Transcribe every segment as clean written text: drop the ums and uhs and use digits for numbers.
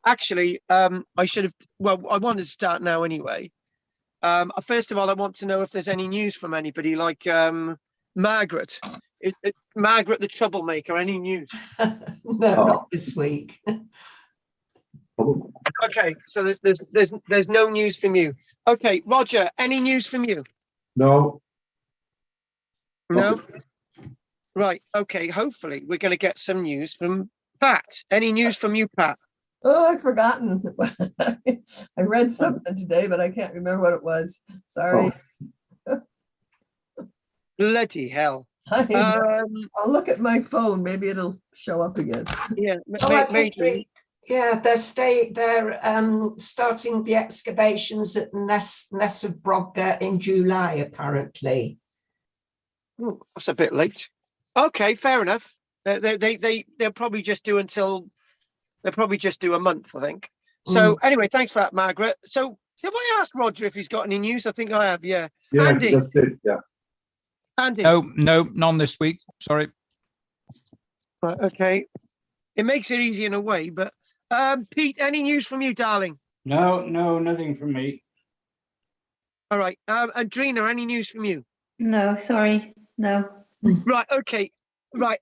Actually, I should have. Well, I wanted to start now anyway. First of all, I want to know if there's any news from anybody, like Margaret. Is Margaret the troublemaker? Any news? No, not this week. Okay, so there's no news from you. Okay, Roger, any news from you? No. No. Right. Okay. Hopefully, we're going to get some news from Pat. Any news from you, Pat? Oh, I've forgotten. I read something today, but I can't remember what it was. Sorry. Bloody hell. I'll look at my phone. Maybe it'll show up again. Yeah. They're starting the excavations at Ness of Brogger in July, apparently. Oh, that's a bit late. Okay, fair enough. They'll probably just do they'll probably just do a month, I think. So anyway, thanks for that, Margaret. So have I asked Roger if he's got any news? I think I have, yeah. Andy. That's it, yeah. Andy. No, none this week. Sorry. Right, okay. It makes it easy in a way, but Pete, any news from you, darling? No, nothing from me. All right. And Drina, any news from you? No, sorry. No. Right, okay. Right.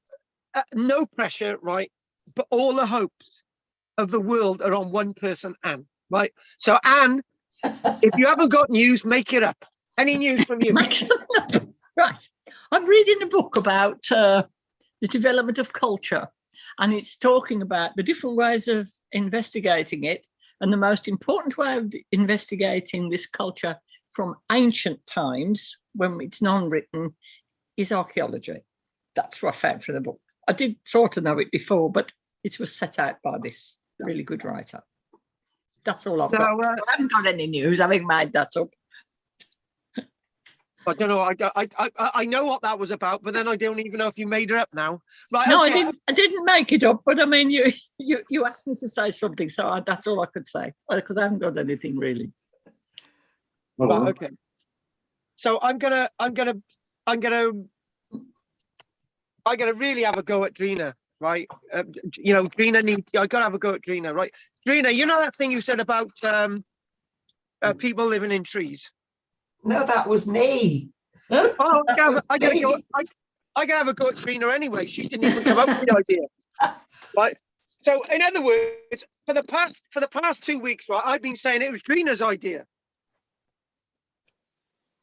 No pressure, right? But all the hopes of the world are on one person, Anne, right? So Anne, if you haven't got news, make it up. Any news from you? Right. I'm reading a book about the development of culture, and it's talking about the different ways of investigating it. And the most important way of investigating this culture from ancient times, when it's non-written, is archaeology. That's what I found from the book. I did sort of know it before, but it was set out by this really good writer. That's all I've got. I haven't got any news, having made that up. I don't know. I know what that was about, but then I don't even know if you made it up now. Right? No, okay. I didn't make it up. But I mean, you asked me to say something, so that's all I could say, because I haven't got anything really. Right, okay. So I'm gonna really have a go at Drina, right? Drina I gotta have a go at Drina, right? Drina, you know that thing you said about people living in trees? No, that was me. Oh, I gotta have a go at Drina anyway. She didn't even come up with the idea, right? So, in other words, for the past 2 weeks, right, I've been saying it was Drina's idea.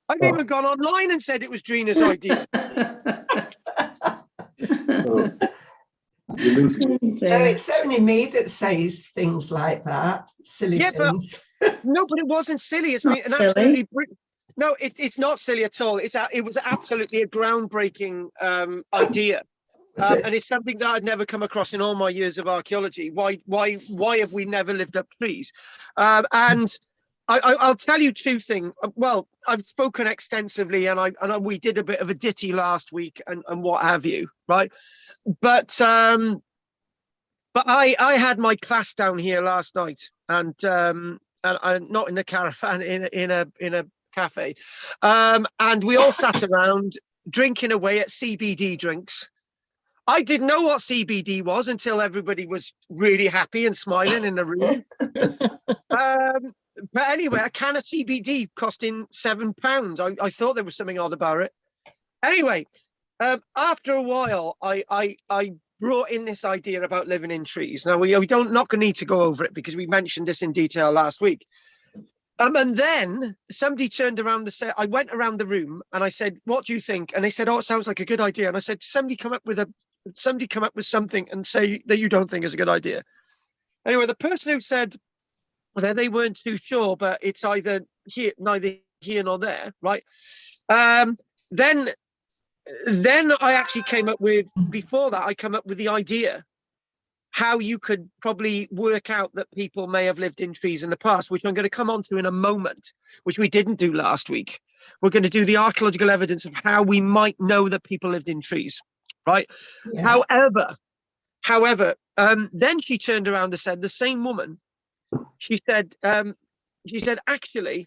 I've even gone online and said it was Drina's idea. No, it's only me that says things like that. Silly things. No, but it wasn't silly. It's been an absolutely no. It's not silly at all. It was absolutely a groundbreaking idea, and it's something that I'd never come across in all my years of archaeology. Why have we never lived up trees? And I'll tell you two things. Well, I've spoken extensively, and we did a bit of a ditty last week, and what have you, right? But I had my class down here last night, and not in a caravan, in a cafe, and we all sat around drinking away at CBD drinks. I didn't know what CBD was until everybody was really happy and smiling in the room. But anyway, a can of CBD costing £7. I thought there was something odd about it. Anyway, after a while, I brought in this idea about living in trees. Now, we don't not going to need to go over it because we mentioned this in detail last week. And then somebody turned around and said, I went around the room and I said, what do you think? And they said, oh, it sounds like a good idea. And I said, somebody come up with something and say that you don't think is a good idea. Anyway, the person who said that they weren't too sure, but it's neither here nor there, right? Then I actually came up with, before that, I come up with the idea how you could probably work out that people may have lived in trees in the past, which I'm going to come on to in a moment, which we didn't do last week. We're going to do the archaeological evidence of how we might know that people lived in trees, right? Yeah. However, then she turned around and said, the same woman, she said, actually,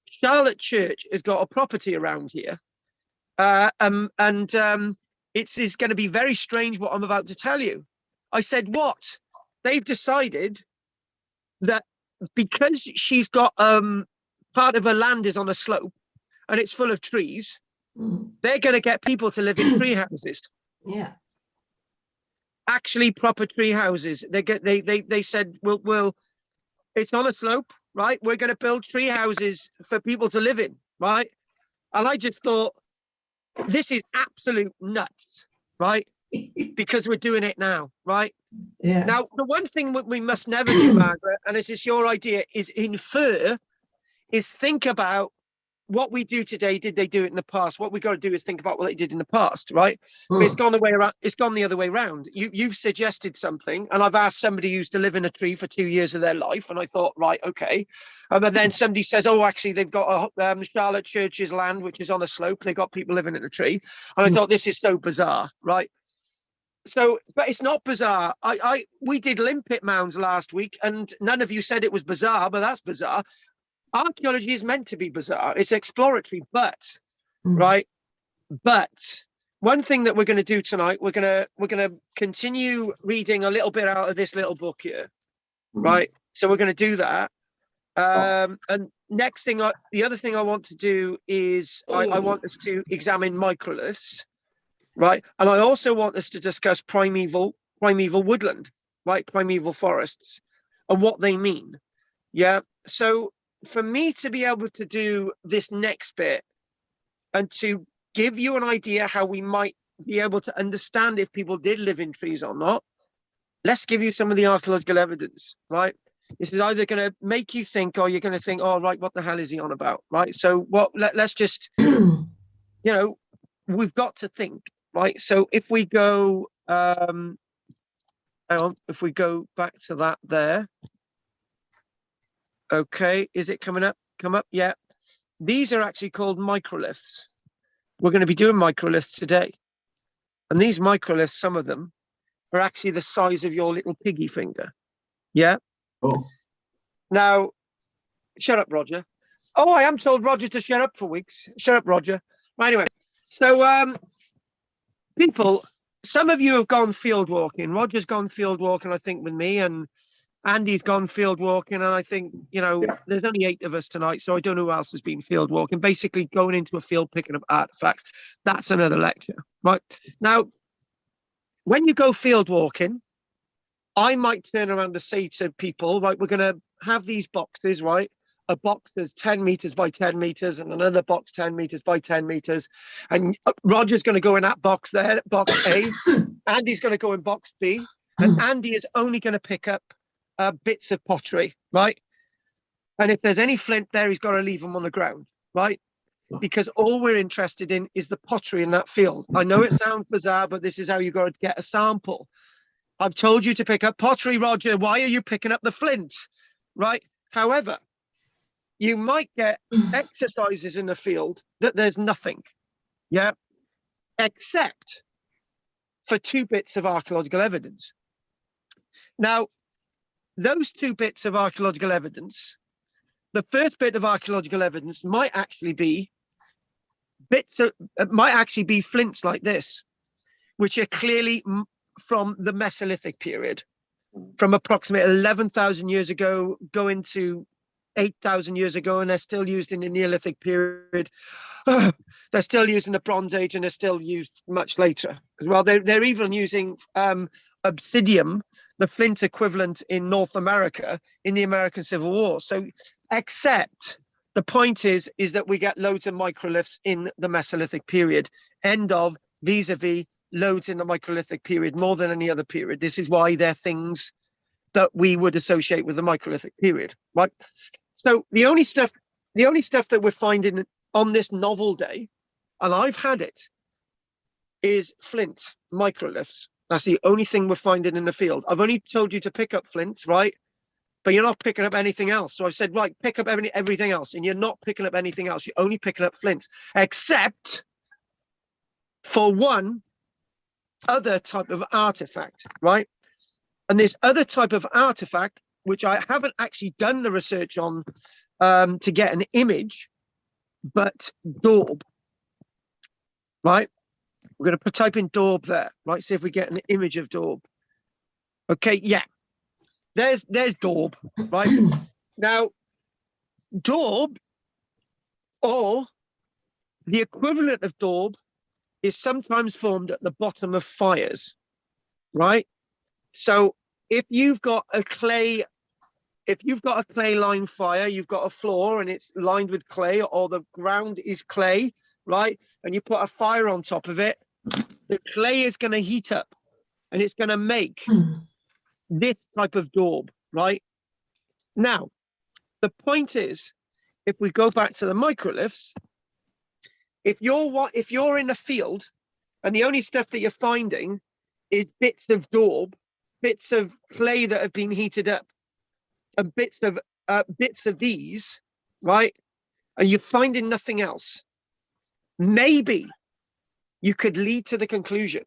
Charlotte Church has got a property around here. It's going to be very strange what I'm about to tell you. I said, what? They've decided that because she's got part of her land is on a slope and it's full of trees, they're going to get people to live in tree houses. Yeah. Actually, proper tree houses. They said, well, it's on a slope, right? We're going to build tree houses for people to live in, right? And I just thought, this is absolute nuts, right? Because we're doing it now, right? Yeah. Now, the one thing we must never do, Margaret, and this is your idea, is infer, is think about what we do today. Did they do it in the past? What we got to do is think about what they did in the past, right? But it's gone the way around. It's gone the other way around. You've suggested something, and I've asked somebody who used to live in a tree for 2 years of their life, and I thought, right, okay. But then somebody says, oh, actually, they've got a Charlotte Church's land, which is on a slope. They got people living in a tree, and I thought, this is so bizarre, right? So, but it's not bizarre. We did limpet mounds last week, and none of you said it was bizarre, but that's bizarre. Archaeology is meant to be bizarre. It's exploratory, but right. But one thing that we're going to do tonight, we're going to continue reading a little bit out of this little book here, right? So we're going to do that. And next thing, the other thing I want to do is I want us to examine microliths, right? And I also want us to discuss primeval woodland, right? Primeval forests and what they mean. Yeah. So for me to be able to do this next bit and to give you an idea how we might be able to understand if people did live in trees or not, let's give you some of the archaeological evidence, right? This is either going to make you think, or you're going to think, oh, right, what the hell is he on about, right? So let's just, we've got to think, right? So if we go, hang on, if we go back to that there. Okay, is it coming up? Come up, yeah. These are actually called microliths. We're going to be doing microliths today. And these microliths, some of them, are actually the size of your little piggy finger. Yeah? Oh. Now, shut up, Roger. Oh, I am told Roger to shut up for weeks. Shut up, Roger. Right, anyway, so people, some of you have gone field walking. Roger's gone field walking, I think, with me, and Andy's gone field walking, and I think, there's only 8 of us tonight, so I don't know who else has been field walking. Basically, going into a field, picking up artifacts. That's another lecture, right? Now, when you go field walking, I might turn around to say to people, right, we're going to have these boxes, right? A box that's 10 meters by 10 meters and another box 10 meters by 10 meters. And Roger's going to go in that box there, box A. Andy's going to go in box B. And Andy is only going to pick up bits of pottery, right? And if there's any flint there, he's got to leave them on the ground, right? Because all we're interested in is the pottery in that field. I know it sounds bizarre, but this is how you got to get a sample. I've told you to pick up pottery, Roger. Why are you picking up the flint, right? However, you might get exercises in the field that there's nothing, yeah, except for 2 bits of archaeological evidence. Now, those 2 bits of archaeological evidence, the first bit of archaeological evidence might actually be flints like this, which are clearly from the Mesolithic period, from approximately 11,000 years ago, going to 8,000 years ago, and they're still used in the Neolithic period. They're still used in the Bronze Age, and they're still used much later as well. They're even using obsidian, the flint equivalent in North America, in the American Civil War. So, except the point is that we get loads of microliths in the Mesolithic period, end of vis-a-vis loads in the microlithic period, more than any other period. This is why they're things that we would associate with the microlithic period, right? So the only stuff that we're finding on this novel day, and I've had it, is flint microliths. That's the only thing we're finding in the field. I've only told you to pick up flints, right? But you're not picking up anything else. So I said, right, pick up everything else, and you're not picking up anything else. You're only picking up flints, except for one other type of artifact, right? And this other type of artifact, which I haven't actually done the research on to get an image, but daub, right? We're going to type in daub there, right? See if we get an image of daub. Okay, yeah. there's daub, right? Now, daub, or the equivalent of daub, is sometimes formed at the bottom of fires, right? So if you've got a clay lined fire, you've got a floor and it's lined with clay, or the ground is clay, right? And you put a fire on top of it, the clay is going to heat up and it's going to make this type of daub, right? Now, the point is, if we go back to the microliths, if you're in a field and the only stuff that you're finding is bits of daub, bits of clay that have been heated up, and bits of these, right? And you're finding nothing else, maybe you could lead to the conclusion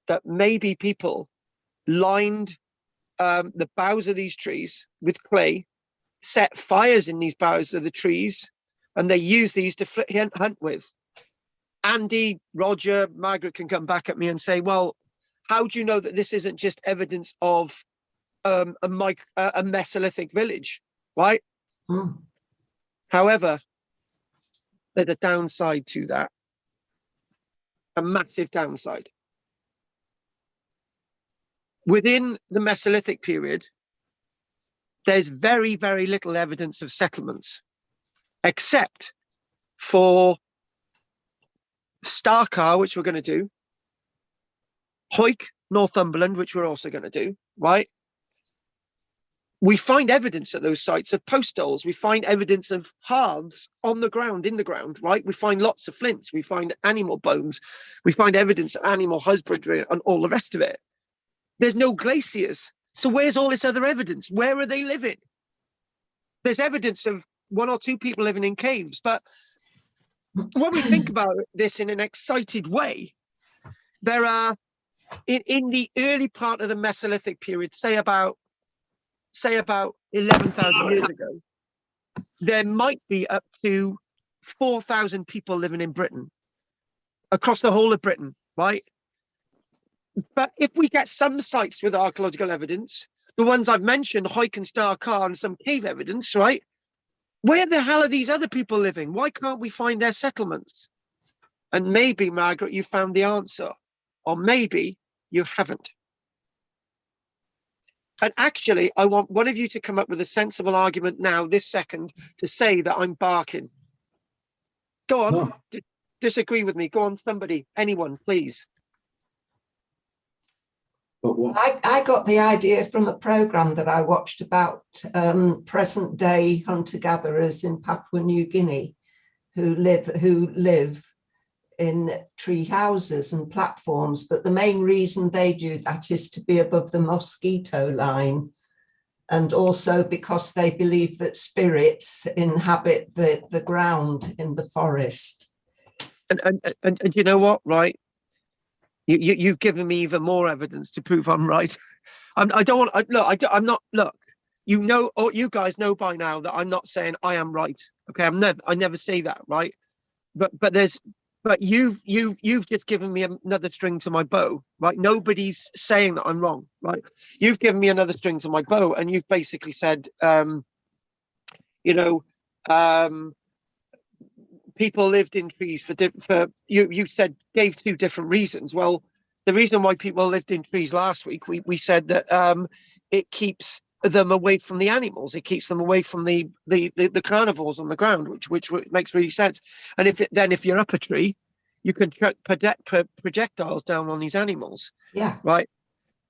that maybe people lined the boughs of these trees with clay, set fires in these boughs of the trees, and they use these to hunt with. Andy, Roger, Margaret can come back at me and say, well, how do you know that this isn't just evidence of a Mesolithic village, right? However, there's a downside to that, a massive downside. Within the Mesolithic period, there's very, very little evidence of settlements, except for Starcar, which we're going to do, Hoyk, Northumberland, which we're also going to do, right? We find evidence at those sites of post holes. We find evidence of hearths on the ground, in the ground, right? We find lots of flints. We find animal bones. We find evidence of animal husbandry and all the rest of it. There's no glaciers. So where's all this other evidence? Where are they living? There's evidence of 1 or 2 people living in caves. But when we think about this in an excited way, there are, in the early part of the Mesolithic period, say about 11,000 years ago, there might be up to 4,000 people living in Britain, across the whole of Britain, right? But if we get some sites with archaeological evidence, the ones I've mentioned, Hoyk and Starcar, and some cave evidence, right? Where the hell are these other people living? Why can't we find their settlements? And maybe, Margaret, you found the answer, or maybe you haven't. And actually, I want one of you to come up with a sensible argument now, this second, to say that I'm barking. Go on, No. disagree with me. Go on, somebody, anyone, please. But what? I got the idea from a program that I watched about present day hunter-gatherers in Papua New Guinea who live in tree houses and platforms, but the main reason they do that is to be above the mosquito line, and also because they believe that spirits inhabit the ground in the forest. And you know what, right? You've given me even more evidence to prove I'm right. I don't want. I'm not. Look, you know, or you guys know by now that I'm not saying I am right. Okay, I never say that, right? But you've just given me another string to my bow, right? Nobody's saying that I'm wrong, right? You've given me another string to my bow, and you've basically said, people lived in trees you said, gave 2 different reasons. Well, the reason why people lived in trees last week, we said that it keeps them away from the animals. It keeps them away from the carnivores on the ground, which makes really sense. And if you're up a tree, you can chuck projectiles down on these animals. Yeah. Right.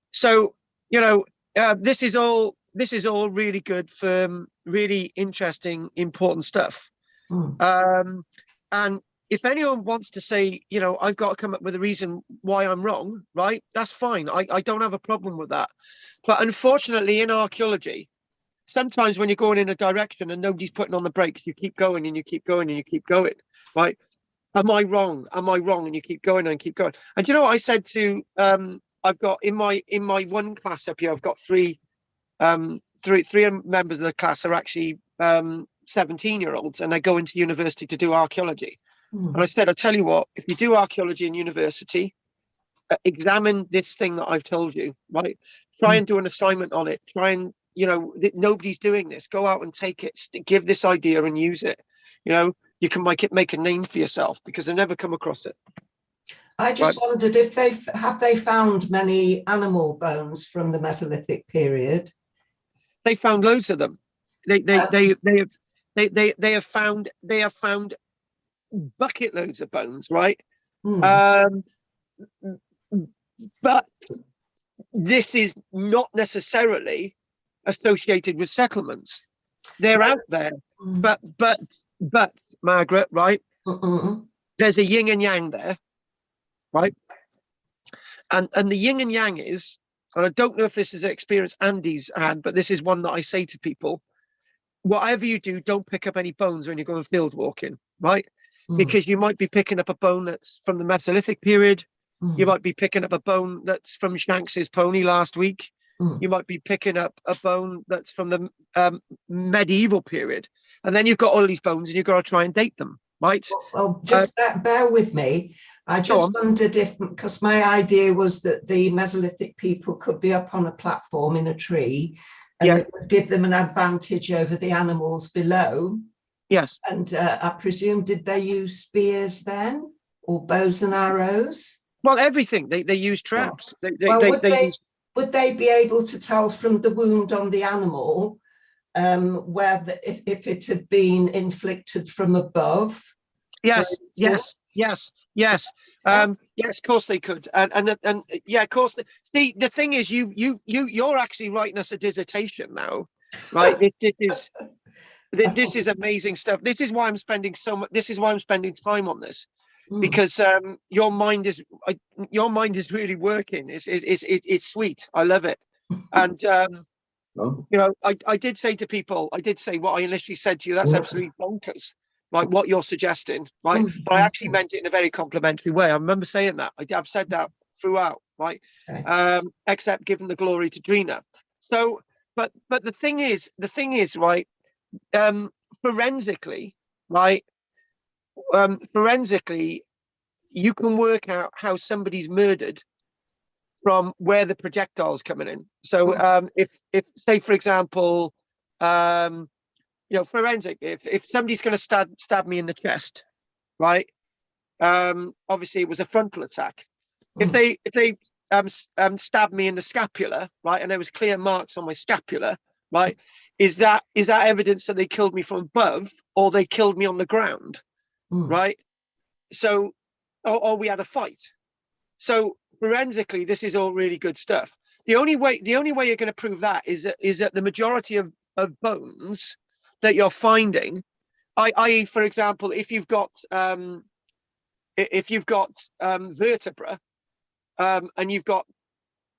So, this is all really good for really interesting, important stuff. And if anyone wants to say, I've got to come up with a reason why I'm wrong, right? That's fine. I don't have a problem with that. But unfortunately, in archaeology, sometimes when you're going in a direction and nobody's putting on the brakes, you keep going and you keep going and you keep going, right? Am I wrong? Am I wrong? And you keep going and keep going. And you know what I said to, I've got in my one class up here, I've got three members of the class are actually 17-year-olds, and they go into university to do archaeology. And I said, I tell you what, if you do archaeology in university, examine this thing that I've told you, right? Try and do an assignment on it. Try and, nobody's doing this. Go out and take it. Give this idea and use it. You can make a name for yourself, because I've never come across it. I just wondered if they found many animal bones from the Mesolithic period. They found loads of them. They have found bucket loads of bones, right? But this is not necessarily associated with settlements. They're out there, but Margaret, right? There's a yin and yang there, right? And the yin and yang is, and I don't know if this is an experience Andy's had, but this is one that I say to people: whatever you do, don't pick up any bones when you're going field walking, right? Because you might be picking up a bone that's from the Mesolithic period. You might be picking up a bone that's from Shanks's pony last week. You might be picking up a bone that's from the medieval period. And then you've got all these bones and you've got to try and date them, right? Well, just bear with me. I just wondered if, because my idea was that the Mesolithic people could be up on a platform in a tree, and it would give them an advantage over the animals below. Yes. And I presume, did they use spears then, or bows and arrows? Well, everything. They use traps. Would they be able to tell from the wound on the animal if it had been inflicted from above? Yes. Yes, of course they could, and yeah, of course. See, the thing is, you're actually writing us a dissertation now, right? This is amazing stuff. This is why I'm spending so much. This is why I'm spending time on this, because your mind is really working. It's sweet. I love it, and I did say to people, I did say what I initially said to you. That's absolutely bonkers. Like what you're suggesting, right? But I actually meant it in a very complimentary way. I remember saying that. I've said that throughout, right? Okay. Except giving the glory to Drina. So, but the thing is, right? Forensically, right? Forensically, you can work out how somebody's murdered from where the projectile's coming in. So, if say for example, forensic, if somebody's going to stab me in the chest, right? Obviously it was a frontal attack. If they stabbed me in the scapula, right, and there was clear marks on my scapula, right, is that evidence that they killed me from above, or they killed me on the ground, right? So, or we had a fight. So forensically, this is all really good stuff. The only way you're going to prove that is that the majority of bones that you're finding, i.e., for example, if you've got vertebra, and you've got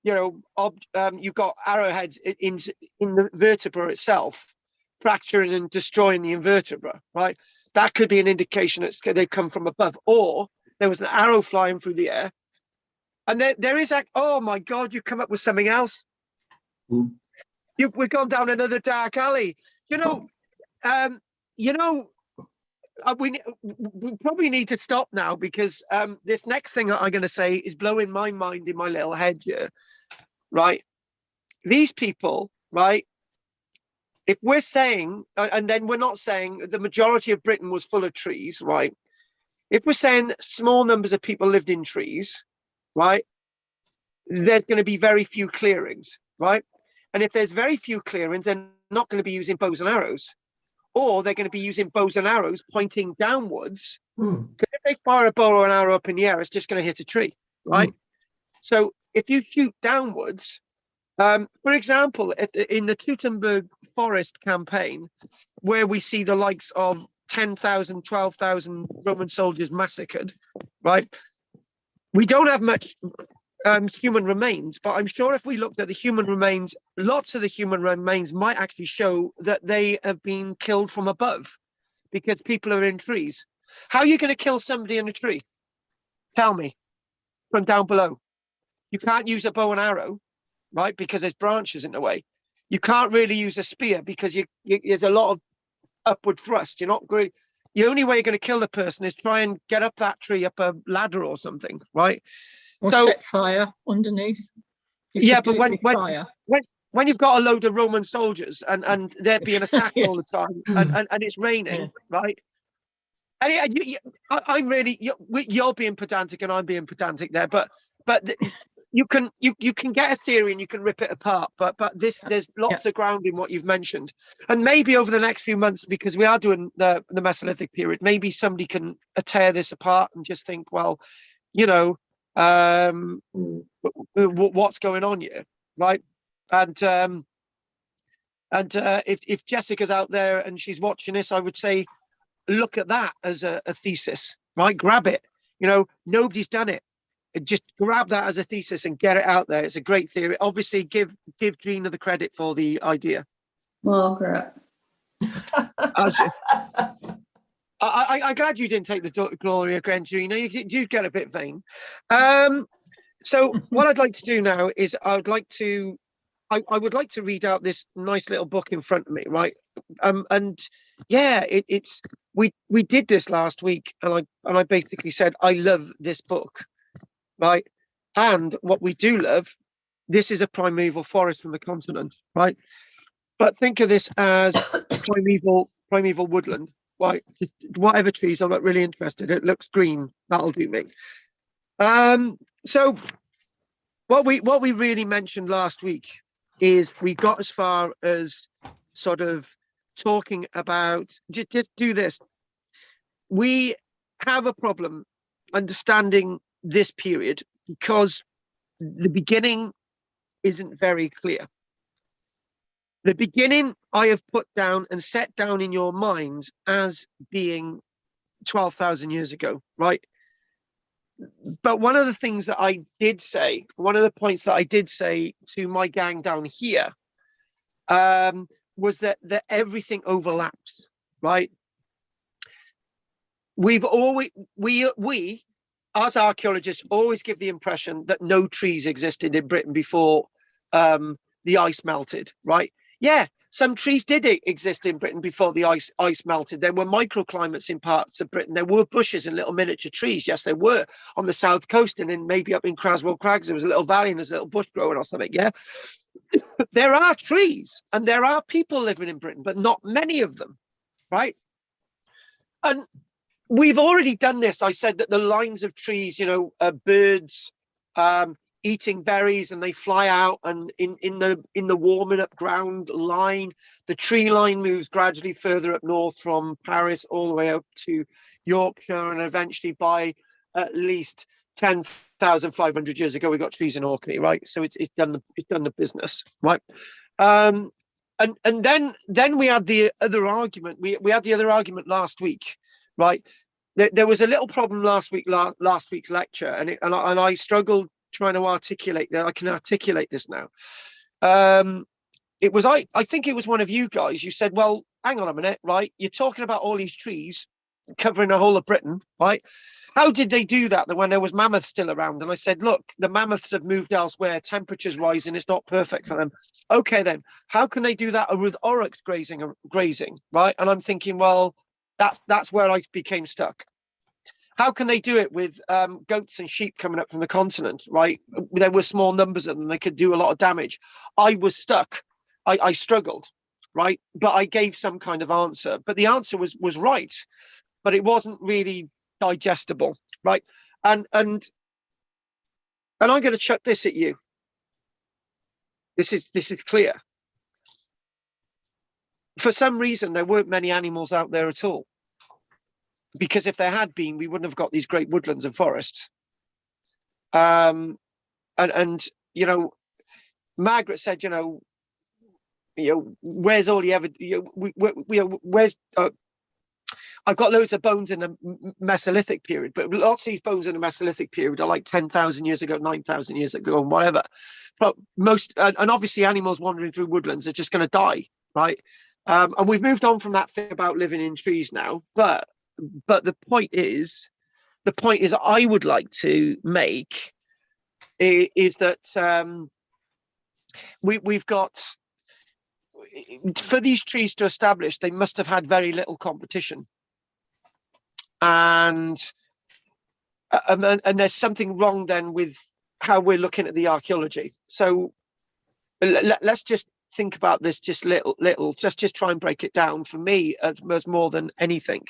you've got arrowheads in the vertebra itself, fracturing and destroying the invertebra, right? That could be an indication that they come from above, or there was an arrow flying through the air, and there is oh my God, you come up with something else. We've gone down another dark alley. We probably need to stop now, because this next thing I'm going to say is blowing my mind in my little head here, right? These people, right? If we're saying, and then we're not saying the majority of Britain was full of trees, right? If we're saying small numbers of people lived in trees, right? There's going to be very few clearings, right? And if there's very few clearings, they're not going to be using bows and arrows. Or they're going to be using bows and arrows pointing downwards. Because if they fire a bow or an arrow up in the air, it's just going to hit a tree, right? So if you shoot downwards, for example, in the Teutoburg Forest campaign, where we see the likes of 10,000, 12,000 Roman soldiers massacred, right? We don't have much human remains, but I'm sure if we looked at the human remains, lots of the human remains might actually show that they have been killed from above, because people are in trees. How are you going to kill somebody in a tree? Tell me. From down below. You can't use a bow and arrow, right? Because there's branches in the way. You can't really use a spear because there's a lot of upward thrust. You're not really. The only way you're going to kill the person is try and get up that tree, up a ladder or something, right? Or set fire underneath. You Yeah, could do but it with fire. when you've got a load of Roman soldiers and they're being attacked Yes. all the time and it's raining, Yeah. right? And I'm really you're being pedantic and I'm being pedantic there, but you can get a theory and you can rip it apart, but there's lots of ground in what you've mentioned, and maybe over the next few months, because we are doing the Mesolithic period, maybe somebody can tear this apart and just think, well, you know, what's going on here, right? And if Jessica's out there and she's watching this, I would say, look at that as a thesis, right? Grab it. You know, nobody's done it. Just grab that as a thesis and get it out there. It's a great theory. Obviously, give Gina the credit for the idea. Margaret. I'm glad you didn't take the glory again, Gina. You get a bit vain. So what I'd like to do now is I would like to read out this nice little book in front of me, right? And yeah, it's we did this last week, and I basically said I love this book, right? And what we do love, this is a primeval forest from the continent, right? But think of this as primeval woodland, right? Just whatever trees, I'm not really interested. It looks green, that'll do me. So what we really mentioned last week is we got as far as sort of talking about, just do this. We have a problem understanding this period because the beginning isn't very clear. The beginning I have put down and set down in your minds as being 12,000 years ago, right? But one of the things that I did say, one of the points that I did say to my gang down here, was that everything overlaps, right? We as archaeologists always give the impression that no trees existed in Britain before the ice melted, right? Yeah, some trees did exist in Britain before the ice melted. There were microclimates in parts of Britain. There were bushes and little miniature trees. Yes, there were on the south coast, and then maybe up in Craswell Crags, there was a little valley and there's a little bush growing or something. Yeah, there are trees and there are people living in Britain, but not many of them, right? And we've already done this. I said that the lines of trees, you know, birds eating berries, and they fly out, and in the warming up ground line, the tree line moves gradually further up north from Paris all the way up to Yorkshire, and eventually by at least 10,500 years ago we got trees in Orkney, right? So it's done the business, right? And then we had the other argument. We had the other argument last week, right? There was a little problem last week's lecture, and I struggled trying to articulate that. I can articulate this now. It was I think it was one of you guys. You said, well, hang on a minute, right? You're talking about all these trees covering the whole of Britain, right? How did they do that when there was mammoths still around? And I said, look, the mammoths have moved elsewhere. Temperatures rising. It's not perfect for them. Okay, then how can they do that with aurochs grazing, right? And I'm thinking, well, that's where I became stuck. How can they do it with goats and sheep coming up from the continent, right? There were small numbers of them. They could do a lot of damage. I was stuck. I struggled, right? But I gave some kind of answer. But the answer was right, but it wasn't really digestible, right? And I'm going to chuck this at you. This is clear. For some reason, there weren't many animals out there at all. Because if there had been, we wouldn't have got these great woodlands and forests. And you know, Margaret said, you know, where's all the evidence? Where's I've got loads of bones in the Mesolithic period, but lots of these bones in the Mesolithic period are like 10,000 years ago, 9,000 years ago, and whatever. But and obviously animals wandering through woodlands are just going to die, right? And we've moved on from that thing about living in trees now, but the point is I would like to make is that we've got, for these trees to establish, they must have had very little competition, and there's something wrong then with how we're looking at the archaeology. So let's just think about this just little, just try and break it down for me as more than anything.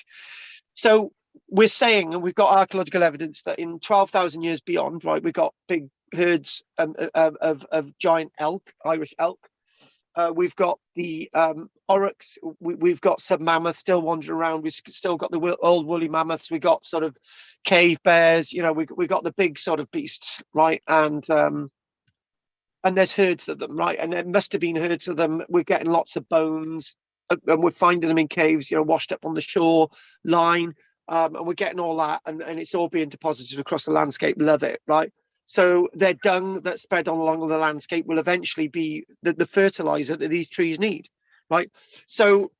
So we're saying, and we've got archaeological evidence that in 12,000 years beyond, right, we've got big herds of giant elk, Irish elk. We've got the aurochs. We've got some mammoths still wandering around. We've still got the old woolly mammoths. We got sort of cave bears. You know, we got the big sort of beasts, right? And there's herds of them, right? And there must have been herds of them. We're getting lots of bones, and we're finding them in caves, you know, washed up on the shore line, and we're getting all that, and it's all being deposited across the landscape. Love it, right? So their dung that's spread along the landscape will eventually be the fertilizer that these trees need, right? So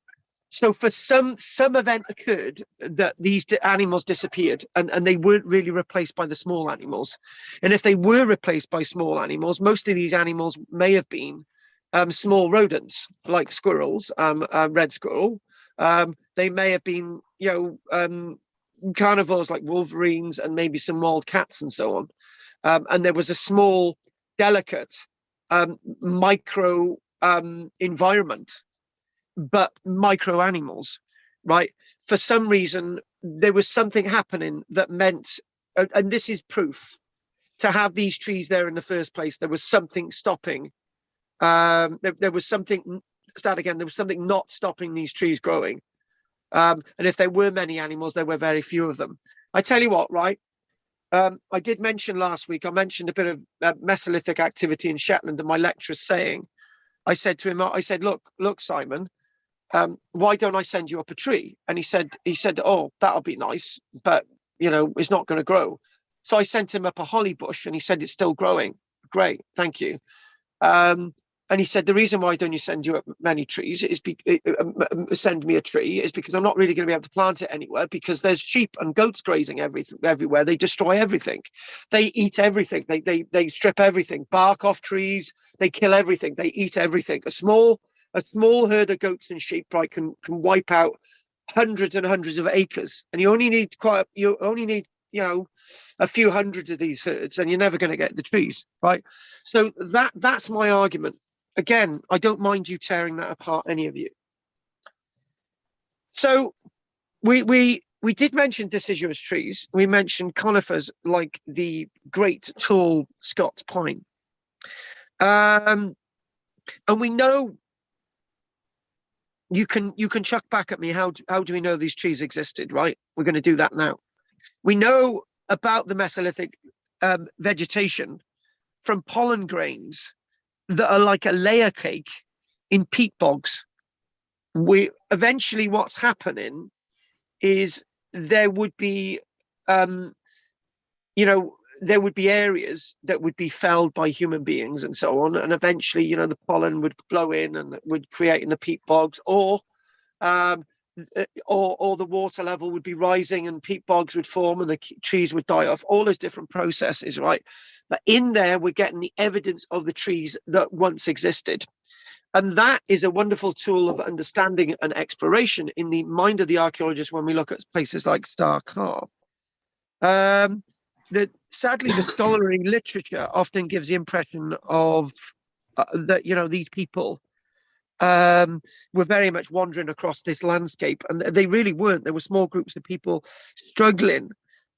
for some event occurred that these animals disappeared, and they weren't really replaced by the small animals. And if they were replaced by small animals, most of these animals may have been small rodents like squirrels, red squirrel. They may have been, you know, carnivores like wolverines and maybe some wild cats and so on. And there was a small, delicate micro environment, but micro animals, right? For some reason, there was something happening that meant, and this is proof, to have these trees there in the first place, there was something stopping. There was something, start again, there was something not stopping these trees growing. And if there were many animals, there were very few of them. I tell you what, right? I did mention last week, I mentioned a bit of Mesolithic activity in Shetland, and my lecturer saying, I said to him, I said, look, Simon, why don't I send you up a tree? And he said, oh, that'll be nice, but you know, it's not going to grow. So I sent him up a holly bush, and he said, it's still growing. Great, thank you. And he said, the reason why don't you send you up many trees is send me a tree is because I'm not really going to be able to plant it anywhere, because there's sheep and goats grazing everywhere. They destroy everything. They eat everything. They strip everything, bark off trees. They kill everything. They eat everything. A small herd of goats and sheep, right, can wipe out hundreds and hundreds of acres. And you only need you know, a few hundred of these herds, and you're never going to get the trees, right? So that's my argument. Again, I don't mind you tearing that apart, any of you. So we did mention deciduous trees. We mentioned conifers like the great tall Scots pine. And we know, you can chuck back at me, how do we know these trees existed, right? We're going to do that now. We know about the Mesolithic vegetation from pollen grains that are like a layer cake in peat bogs. Eventually what's happening is there would be, you know, there would be areas that would be felled by human beings and so on. And eventually, you know, the pollen would blow in and it would create in the peat bogs, or the water level would be rising and peat bogs would form and the trees would die off. All those different processes, right? But in there, we're getting the evidence of the trees that once existed. And that is a wonderful tool of understanding and exploration in the mind of the archaeologist when we look at places like Star Carr. Sadly, the scholarly literature often gives the impression of that, you know, these people were very much wandering across this landscape, and they really weren't. There were small groups of people struggling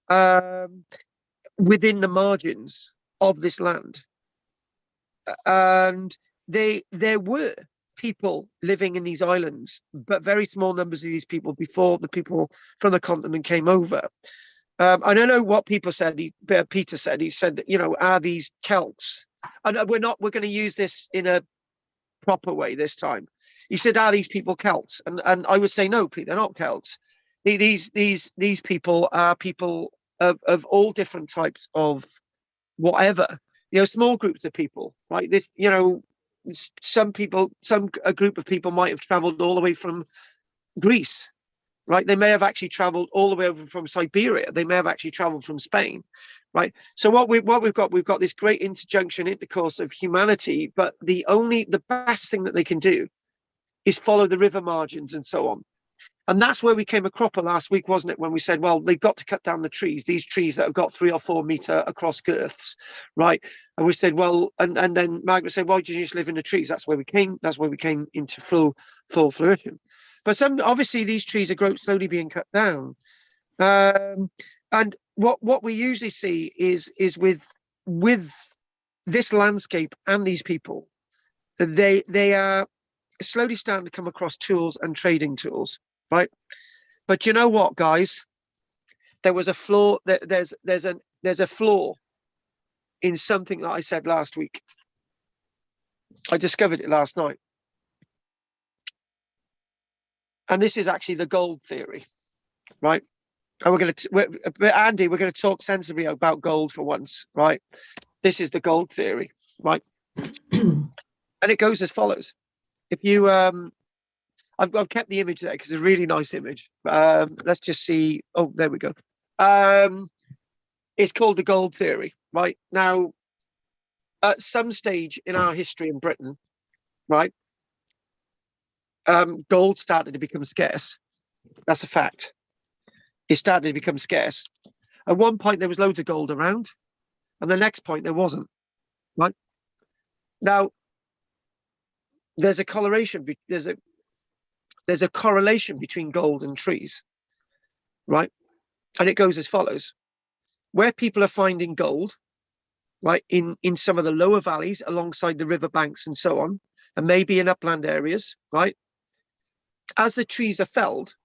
within the margins of this land, and there were people living in these islands, but very small numbers of these people before the people from the continent came over. I don't know what people said. Peter said, he said, you know, are these Celts? And we're going to use this in a proper way this time. He said, are these people Celts? And I would say, no, Pete, they're not Celts. These people are people of all different types of whatever, you know, small groups of people, right? This, you know, a group of people might have traveled all the way from Greece, right? They may have actually traveled all the way over from Siberia. They may have actually traveled from Spain, right? So what we've got this great intercourse of humanity, but the best thing that they can do is follow the river margins and so on. And that's where we came a cropper last week, wasn't it? When we said, well, they've got to cut down the trees, these trees that have got 3 or 4 meter across girths, right? And we said, well, and then Margaret said, why did you just live in the trees? That's where we came into full fruition. But obviously these trees are slowly being cut down. And what we usually see is with this landscape and these people, they are slowly starting to come across tools and trading tools, right? But you know what, guys? There was a flaw. There's a flaw in something that I said last week. I discovered it last night, and this is actually the gold theory, right? And Andy, we're going to talk sensibly about gold for once, right? This is the gold theory, right? And it goes as follows. If you I've kept the image there because it's a really nice image. Let's just see. Oh, there we go. It's called the gold theory, right? Now, at some stage in our history in Britain, right, gold started to become scarce. That's a fact. It started to become scarce. At one point, there was loads of gold around, and the next point there wasn't. Right now, there's a correlation. There's a correlation between gold and trees, right? And it goes as follows: where people are finding gold, right, in some of the lower valleys alongside the river banks and so on, and maybe in upland areas, right? As the trees are felled,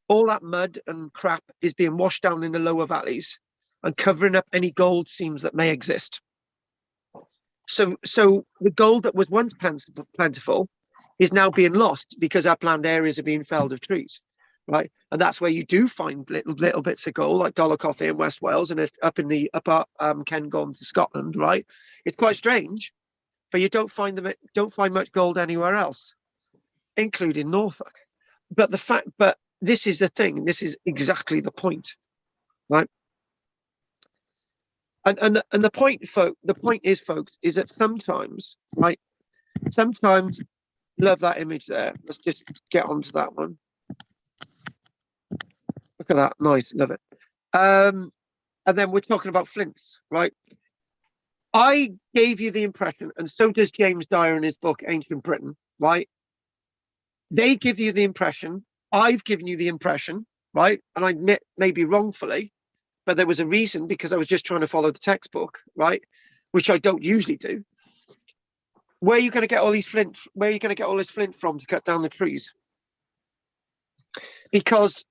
all that mud and crap is being washed down in the lower valleys and covering up any gold seams that may exist. So the gold that was once plentiful is now being lost because upland areas are being felled of trees, right? And that's where you do find little bits of gold, like Dollicothe in West Wales and up in the upper Cairngorm to Scotland, right? It's quite strange, but you don't find much gold anywhere else, including Norfolk. But this is the thing. This is exactly the point, right? And the point, folks, is that sometimes, right? Sometimes, love that image there. Let's just get onto that one. Look at that, nice, love it. And then we're talking about flints, right? I gave you the impression, and so does James Dyer in his book Ancient Britain, right? They give you the impression. I've given you the impression, right? And I admit maybe wrongfully, but there was a reason, because I was just trying to follow the textbook, right? Which I don't usually do. Where are you going to get all these flint? Where are you going to get all this flint from to cut down the trees? Because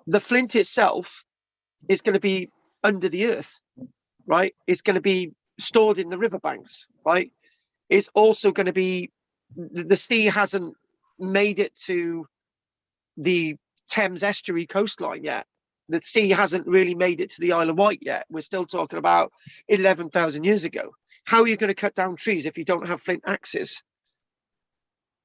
the flint itself is going to be under the earth, right? It's going to be stored in the riverbanks, right? It's also going to be, the sea hasn't made it to the Thames estuary coastline yet. The sea hasn't really made it to the Isle of Wight yet. We're still talking about 11,000 years ago. How are you going to cut down trees if you don't have flint axes?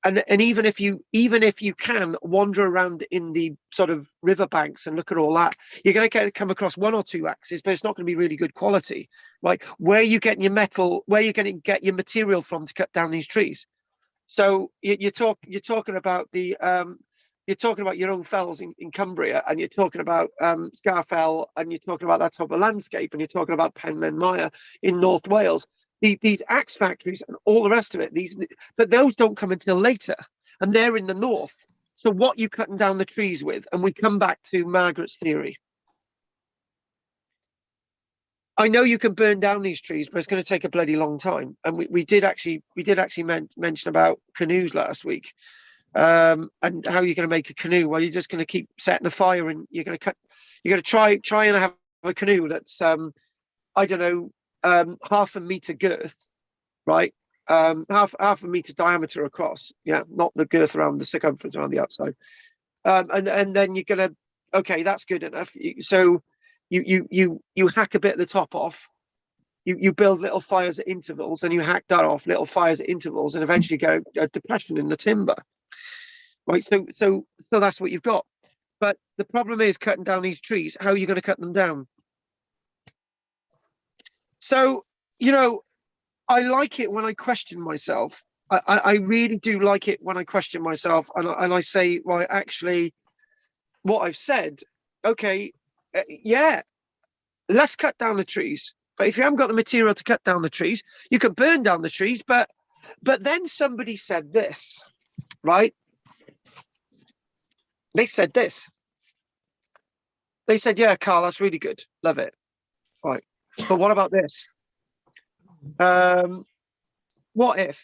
And even if you can wander around in the sort of riverbanks and look at all that, you're going to come across 1 or 2 axes, but it's not going to be really good quality. Like, where are you getting your metal? Where are you going to get your material from to cut down these trees? So you're talking about the you're talking about your own fells in Cumbria, and you're talking about Scarfell, and you're talking about that type of landscape, and you're talking about Penmen Mire in North Wales. These axe factories and all the rest of it, but those don't come until later, and they're in the north. So what are you cutting down the trees with? And we come back to Margaret's theory. I know you can burn down these trees, but it's going to take a bloody long time. And we did actually mention about canoes last week, and how you're going to make a canoe. Well, you're just going to keep setting a fire, and you're going to try and have a canoe that's I don't know, half a meter girth, right? Half a meter diameter across. Yeah, not the girth around the circumference around the outside. And then you're gonna, okay, that's good enough. So you hack a bit of the top off. You build little fires at intervals, and you hack that off, little fires at intervals, and eventually get a depression in the timber. Right. So that's what you've got. But the problem is cutting down these trees. How are you going to cut them down? So, I like it when I question myself. I really do like it when I question myself and I say, well, actually, what I've said, okay, yeah, let's cut down the trees. But if you haven't got the material to cut down the trees, you can burn down the trees. But then somebody said this, right? They said this. They said, yeah, Karl, that's really good. Love it. Right. But what about this? What if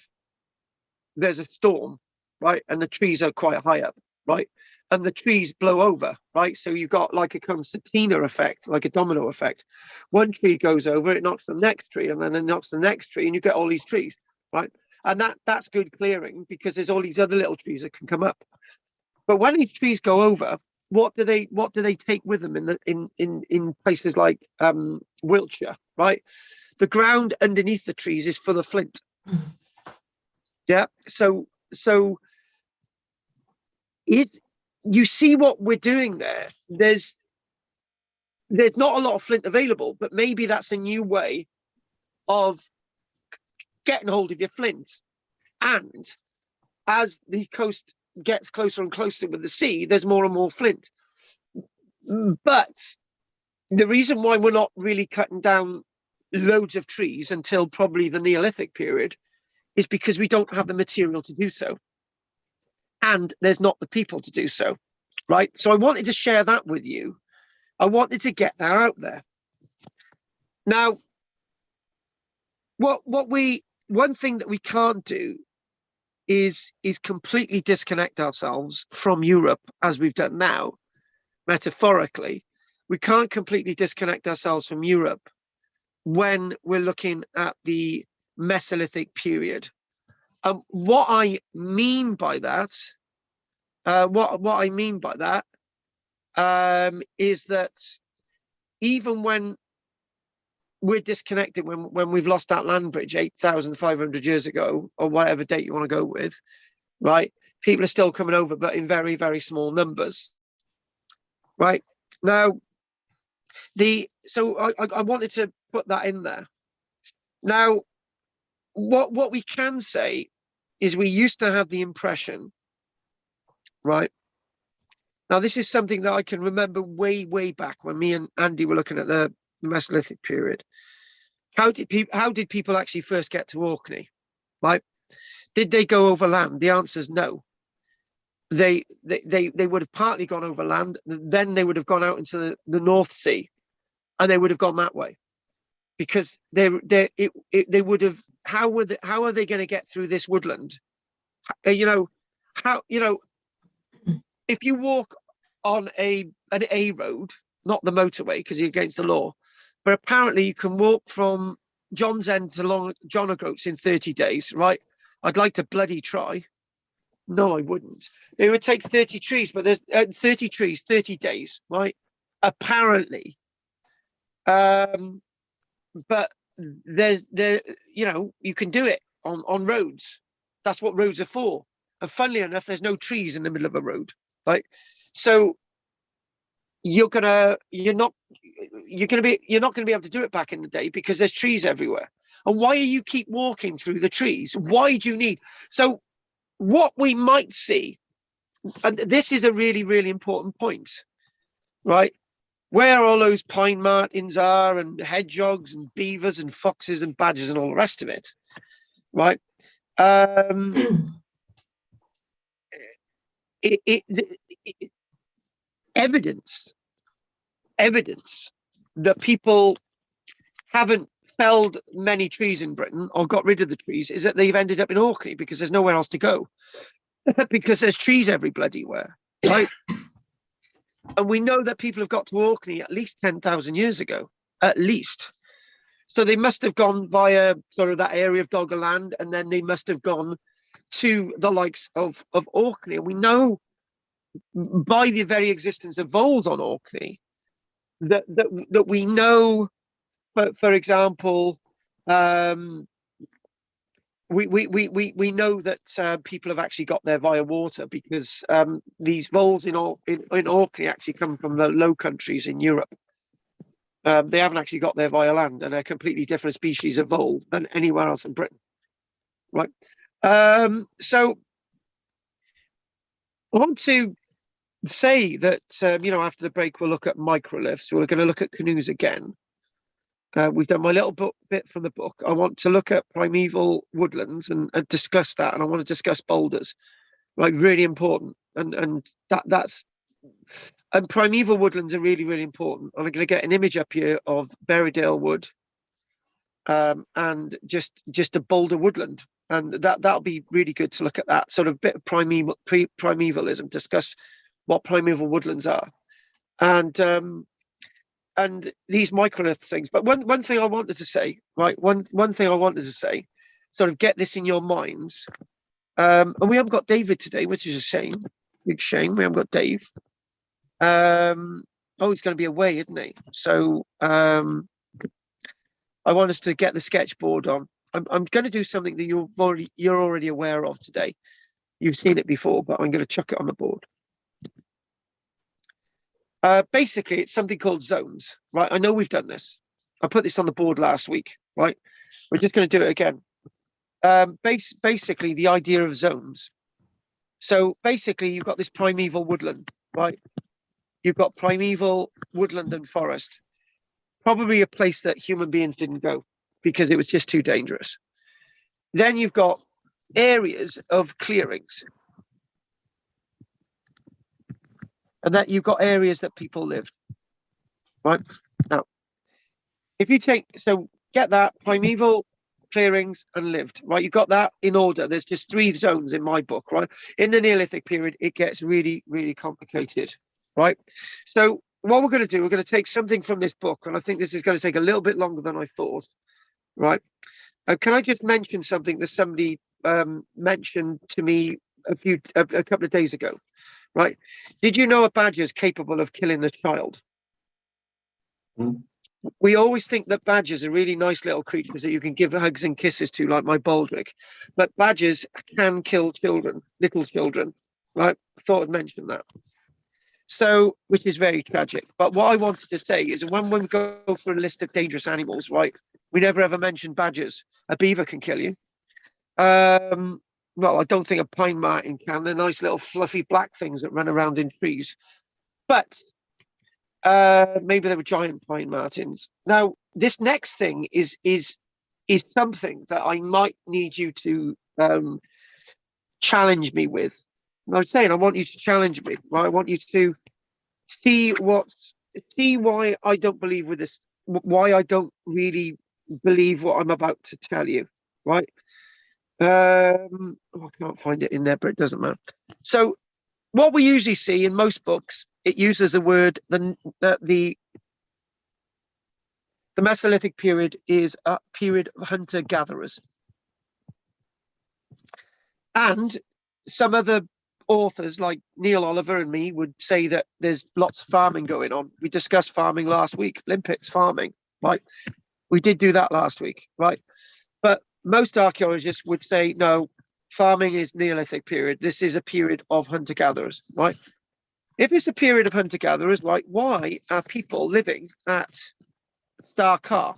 there's a storm, right? And the trees are quite high up, right? And the trees blow over, right? So you've got like a concertina effect, like a domino effect. One tree goes over, it knocks the next tree, and then it knocks the next tree, and you get all these trees, right? And that's good clearing because there's all these other little trees that can come up. But when these trees go over, what do they take with them in places like Wiltshire, right? The ground underneath the trees is full of flint. Yeah. So you see what we're doing there. There's not a lot of flint available, but maybe that's a new way of getting hold of your flint. And as the coast gets closer and closer with the sea, there's more and more flint. But the reason why we're not really cutting down loads of trees until probably the Neolithic period is because we don't have the material to do so. And there's not the people to do so, right? So I wanted to share that with you. I wanted to get that out there. Now, one thing that we can't do is completely disconnect ourselves from Europe, as we've done now, metaphorically. We can't completely disconnect ourselves from Europe when we're looking at the Mesolithic period. What I mean by that, is that even when we're disconnected, when we've lost that land bridge 8,500 years ago, or whatever date you want to go with, right? People are still coming over, but in very, very small numbers, right? Now, so I wanted to put that in there. Now, what we can say is we used to have the impression, right? Now, this is something that I can remember way, way back when me and Andy were looking at the Mesolithic period. How did people actually first get to Orkney, right? Did they go over land? The answer is no. They would have partly gone over land, then they would have gone out into the North Sea, and they would have gone that way, because they would have. How are they going to get through this woodland? If you walk on an A road, not the motorway because you're against the law, but apparently you can walk from John's End to John O'Groats in 30 days, right? I'd like to bloody try. No, I wouldn't. It would take 30 trees, but there's 30 trees, 30 days, right? Apparently. But you can do it on roads. That's what roads are for. And funnily enough, there's no trees in the middle of a road, right? So you're not going to be able to do it back in the day because there's trees everywhere. And why do you keep walking through the trees? Why do you need? So what we might see, and this is a really, really important point, right? Where all those pine martins are, and hedgehogs and beavers and foxes and badgers and all the rest of it, right? Evidence that people haven't felled many trees in Britain or got rid of the trees is that they've ended up in Orkney because there's nowhere else to go because there's trees every bloody where, right? And we know that people have got to Orkney at least 10,000 years ago, at least. So they must have gone via sort of that area of Doggerland, and then they must have gone to the likes of Orkney. And we know by the very existence of voles on Orkney that we know, for example, we know that people have actually got there via water because these voles in Orkney actually come from the Low Countries in Europe. They haven't actually got there via land, and they're a completely different species of vole than anywhere else in Britain, right? So I want to say that, after the break, we'll look at microliths. We're going to look at canoes again. We've done my little bit from the book. I want to look at primeval woodlands and discuss that. And I want to discuss boulders, like really important. And primeval woodlands are really, really important. I'm going to get an image up here of Berrydale Wood and just a boulder woodland. And that'll be really good to look at that sort of bit of primevalism, discuss what primeval woodlands are, and these microlith things. But one thing I wanted to say, right? One thing I wanted to say, sort of get this in your minds. And we haven't got David today, which is a shame, big shame. We haven't got Dave. He's going to be away, isn't he? So I want us to get the sketchboard on. I'm going to do something that you're already aware of today. You've seen it before, but I'm going to chuck it on the board. Basically, it's something called zones, right? I know we've done this. I put this on the board last week, right? We're just going to do it again. Basically, the idea of zones. So basically, you've got this primeval woodland, right? You've got primeval woodland and forest. Probably a place that human beings didn't go because it was just too dangerous. Then you've got areas of clearings. And that you've got areas that people live, right? Now, if you get that, primeval, clearings, and lived, right? You've got that in order. There's just 3 zones in my book, right? In the Neolithic period, it gets really, really complicated, right? So what we're going to do, we're going to take something from this book, and I think this is going to take a little bit longer than I thought, right? Can I just mention something that somebody mentioned to me a couple of days ago? Right? Did you know a badger is capable of killing a child? We always think that badgers are really nice little creatures that you can give hugs and kisses to, like my baldric. But badgers can kill children, little children. Right? I thought I'd mention that. So, which is very tragic. But what I wanted to say is when we go for a list of dangerous animals, right? We never ever mention badgers. A beaver can kill you. Well, I don't think a pine marten can. They're nice little fluffy black things that run around in trees. But maybe they were giant pine martens. Now, this next thing is something that I might need you to challenge me with. I was saying I want you to challenge me. Right? I want you to see why I don't believe with this, why I don't really believe what I'm about to tell you. Right? I can't find it in there, but it doesn't matter. So what we usually see in most books, it uses the word the Mesolithic period is a period of hunter-gatherers. And some other authors like Neil Oliver and me would say that there's lots of farming going on. We discussed farming last week, limpets farming, right? We did do that last week, right? But most archaeologists would say, no, farming is Neolithic period. This is a period of hunter-gatherers, right? If it's a period of hunter-gatherers, like why are people living at Star-Car?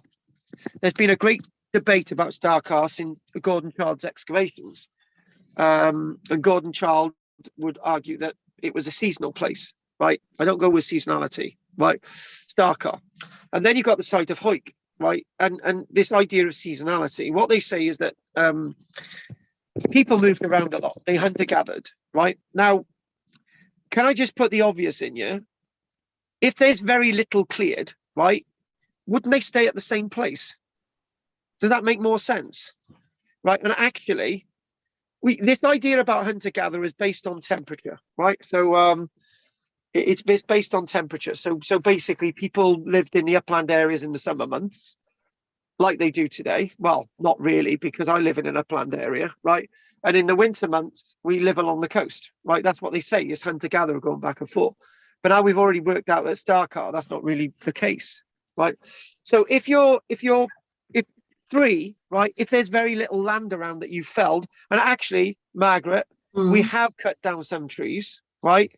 There's been a great debate about Star-Car since Gordon Child's excavations. And Gordon Child would argue that it was a seasonal place, right? I don't go with seasonality, right? Star-Car. And then you've got the site of Hoyk, right? And this idea of seasonality, what they say is that people moved around a lot. They hunter-gathered, right? Now, can I just put the obvious in you? If there's very little cleared, right, wouldn't they stay at the same place? Does that make more sense? Right? And actually, this idea about hunter-gatherer is based on temperature, right? So it's based on temperature. So basically, people lived in the upland areas in the summer months, like they do today. Well, not really, because I live in an upland area, right? And in the winter months, we live along the coast, right? That's what they say is hunter-gatherer going back and forth. But now we've already worked out that Star-Car, that's not really the case, right? So if there's very little land around that you've felled, and actually, Margaret, we have cut down some trees, right?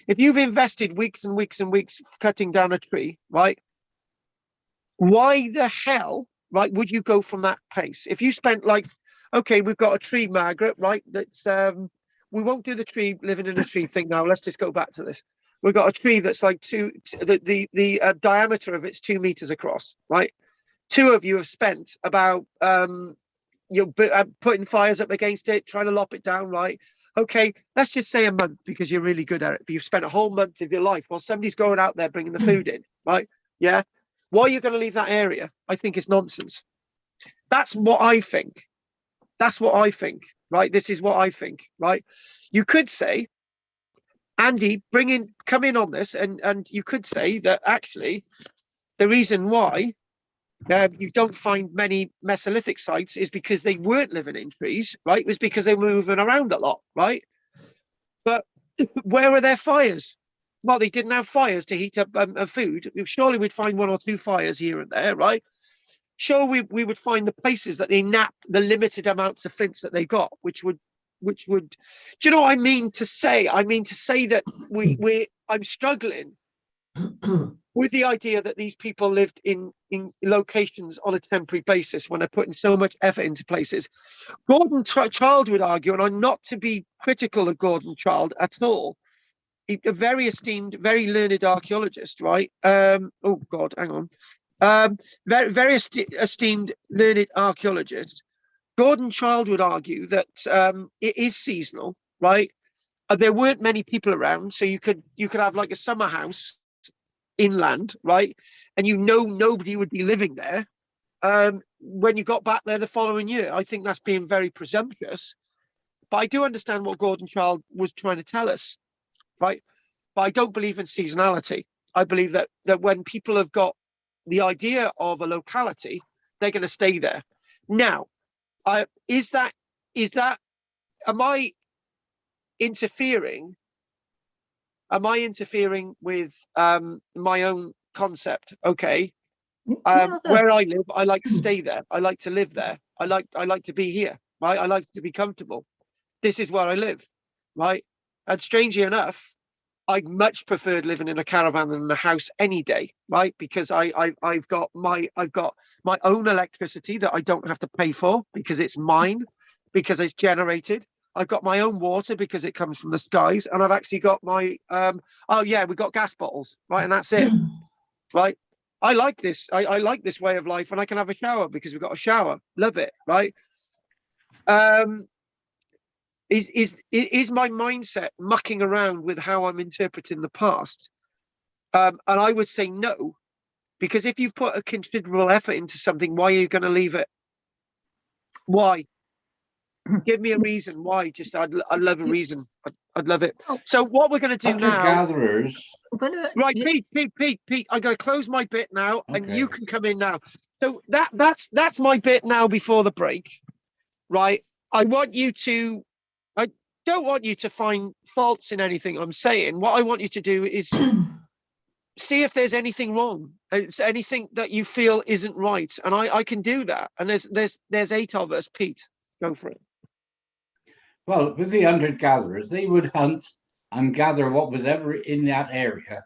If you've invested weeks and weeks and weeks cutting down a tree, right? Why the hell, right, would you go from that pace? If you spent like Okay, we've got a tree, Margaret, right? That's we won't do the tree living in a tree thing now. Let's just go back to this. We've got a tree that's like the diameter of it's 2 meters across, right? Two of you have spent about putting fires up against it, trying to lop it down, right? Okay, let's just say a month because you're really good at it. But you've spent a whole month of your life while somebody's going out there bringing the food in, right? Yeah. Why are you going to leave that area? I think it's nonsense. That's what I think. That's what I think, right? This is what I think, right? You could say, Andy, come in on this, and you could say that actually the reason why you don't find many Mesolithic sites is because they weren't living in trees, right? It was because they were moving around a lot, right? But where were their fires? Well, they didn't have fires to heat up food. Surely we'd find one or two fires here and there, right? Sure, we would find the places that they napped the limited amounts of flints that they got, which would do you know what I mean to say? I mean to say that I'm struggling with the idea that these people lived in locations on a temporary basis when they're putting so much effort into places. Gordon Child would argue, and I'm not to be critical of Gordon Child at all, a very esteemed, very learned archaeologist, right? Oh God, hang on. Very esteemed, learned archaeologist. Gordon Child would argue that it is seasonal, right? There weren't many people around, so you could have like a summer house inland, right? And nobody would be living there when you got back there the following year. I think that's being very presumptuous, but I do understand what Gordon Child was trying to tell us, right? But I don't believe in seasonality. I believe that when people have got the idea of a locality, they're going to stay there. Now, am I interfering with my own concept? Okay. Where I live, I like to stay there. I like to live there. I like to be here, right? I like to be comfortable. This is where I live, right? And strangely enough, I much preferred living in a caravan than in a house any day, right? Because I've got my own electricity that I don't have to pay for because it's mine, because it's generated. I've got my own water because it comes from the skies, and I've actually got my we got gas bottles, right? And that's it, right? I like this. I like this way of life, and I can have a shower because we've got a shower. Love it, right? Is my mindset mucking around with how I'm interpreting the past? And I would say no, because if you put a considerable effort into something, why are you going to leave it? Why? Give me a reason why. Just I'd love a reason. I'd love it. So what we're going to do now, Hunter-gatherers. right? Pete, I'm going to close my bit now, and you can come in now. So that's my bit now before the break, right? I don't want you to find faults in anything I'm saying. What I want you to do is see if there's anything wrong. It's anything that you feel isn't right, and I can do that. And there's 8 of us. Pete, go for it. Well, with the hunter-gatherers, they would hunt and gather what was ever in that area.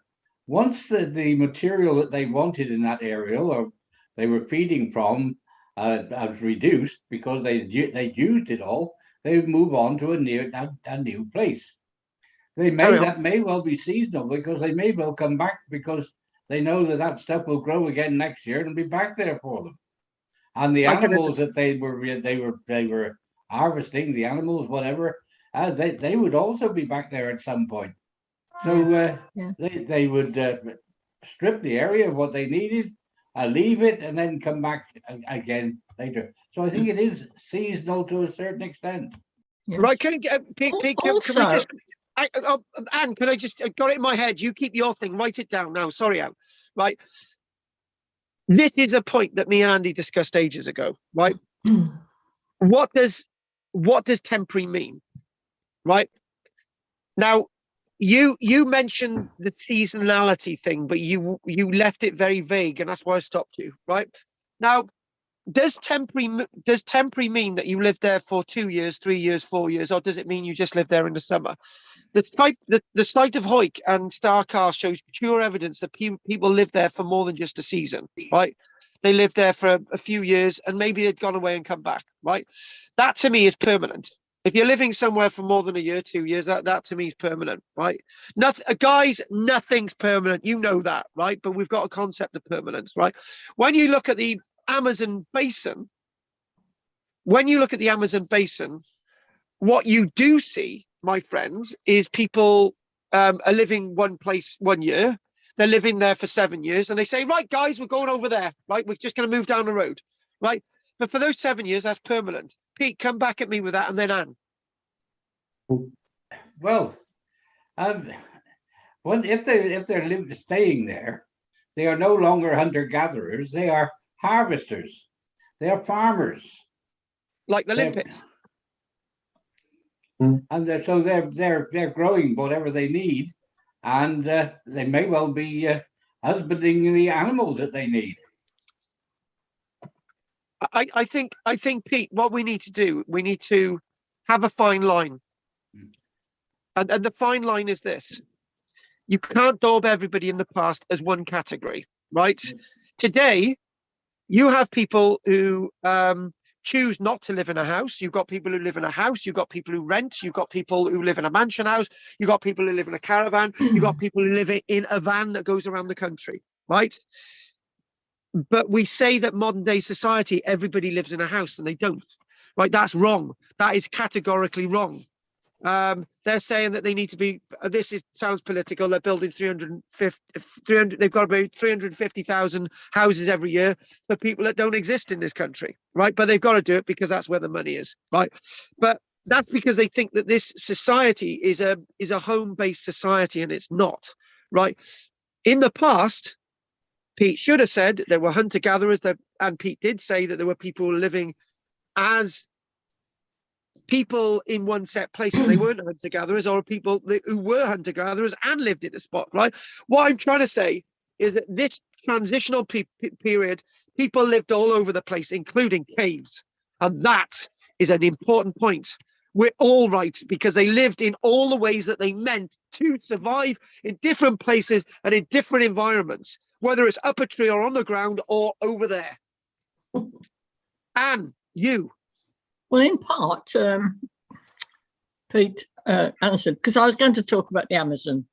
Once the material that they wanted in that area, or they were feeding from, was reduced because they used it all, they would move on to a new place. That may well be seasonal, because they may well come back because they know that stuff will grow again next year and be back there for them. And the animals that they were harvesting, the animals, whatever, they would also be back there at some point. So they would strip the area of what they needed, leave it, and then come back again later. So I think it is seasonal to a certain extent. Yes. Right? Can Pete, can we just? Anne, can I just got it in my head? You keep your thing. Write it down now. Sorry, Anne. Right. This is a point that me and Andy discussed ages ago. Right. What does temporary mean? Right. Now, you mentioned the seasonality thing, but you left it very vague, and that's why I stopped you. Right. Now, does temporary mean that you lived there for 2 years, 3 years, 4 years, or does it mean you just lived there in the summer? The site of Hoyk and Starcar shows pure evidence that people live there for more than just a season, right? They lived there for a few years and maybe they'd gone away and come back, right? That to me is permanent. If you're living somewhere for more than a year, 2 years, that to me is permanent, right? Nothing, guys, nothing's permanent. You know that, right? But we've got a concept of permanence, right? When you look at the Amazon basin, what you do see, my friends, is people are living one place 1 year. They're living there for 7 years, and they say, right, guys, we're going over there, right? We're just going to move down the road, right? But for those 7 years, that's permanent. Pete, come back at me with that, and then Anne. Well, if they're staying there, they are no longer hunter-gatherers. They are harvesters. They are farmers. Like the limpets. And they're growing whatever they need, and they may well be husbanding the animals that they need. I think, Pete, what we need to do, we need to have a fine line. And the fine line is this. You can't daub everybody in the past as one category, right? Today, you have people who choose not to live in a house. You've got people who live in a house. You've got people who rent. You've got people who live in a mansion house. You've got people who live in a caravan. You've got people who live in a van that goes around the country, right? But we say that modern day society, everybody lives in a house, and they don't, right? That's wrong. That is categorically wrong. They're saying that they need to be, sounds political, they're building 300, they've got about 350,000 houses every year for people that don't exist in this country, right? But they've got to do it because that's where the money is, right? But that's because they think that this society is a home-based society, and it's not, right? In the past, Pete should have said there were hunter-gatherers, and Pete did say that there were people living as people in one set place, and they weren't hunter-gatherers, or people who were hunter-gatherers and lived in a spot, right? What I'm trying to say is that this transitional period, people lived all over the place, including caves. And that is an important point. We're all right, because they lived in all the ways that they meant to survive in different places and in different environments, whether it's up a tree or on the ground or over there. Anne, you. Well, in part, Pete answered, because I was going to talk about the Amazon,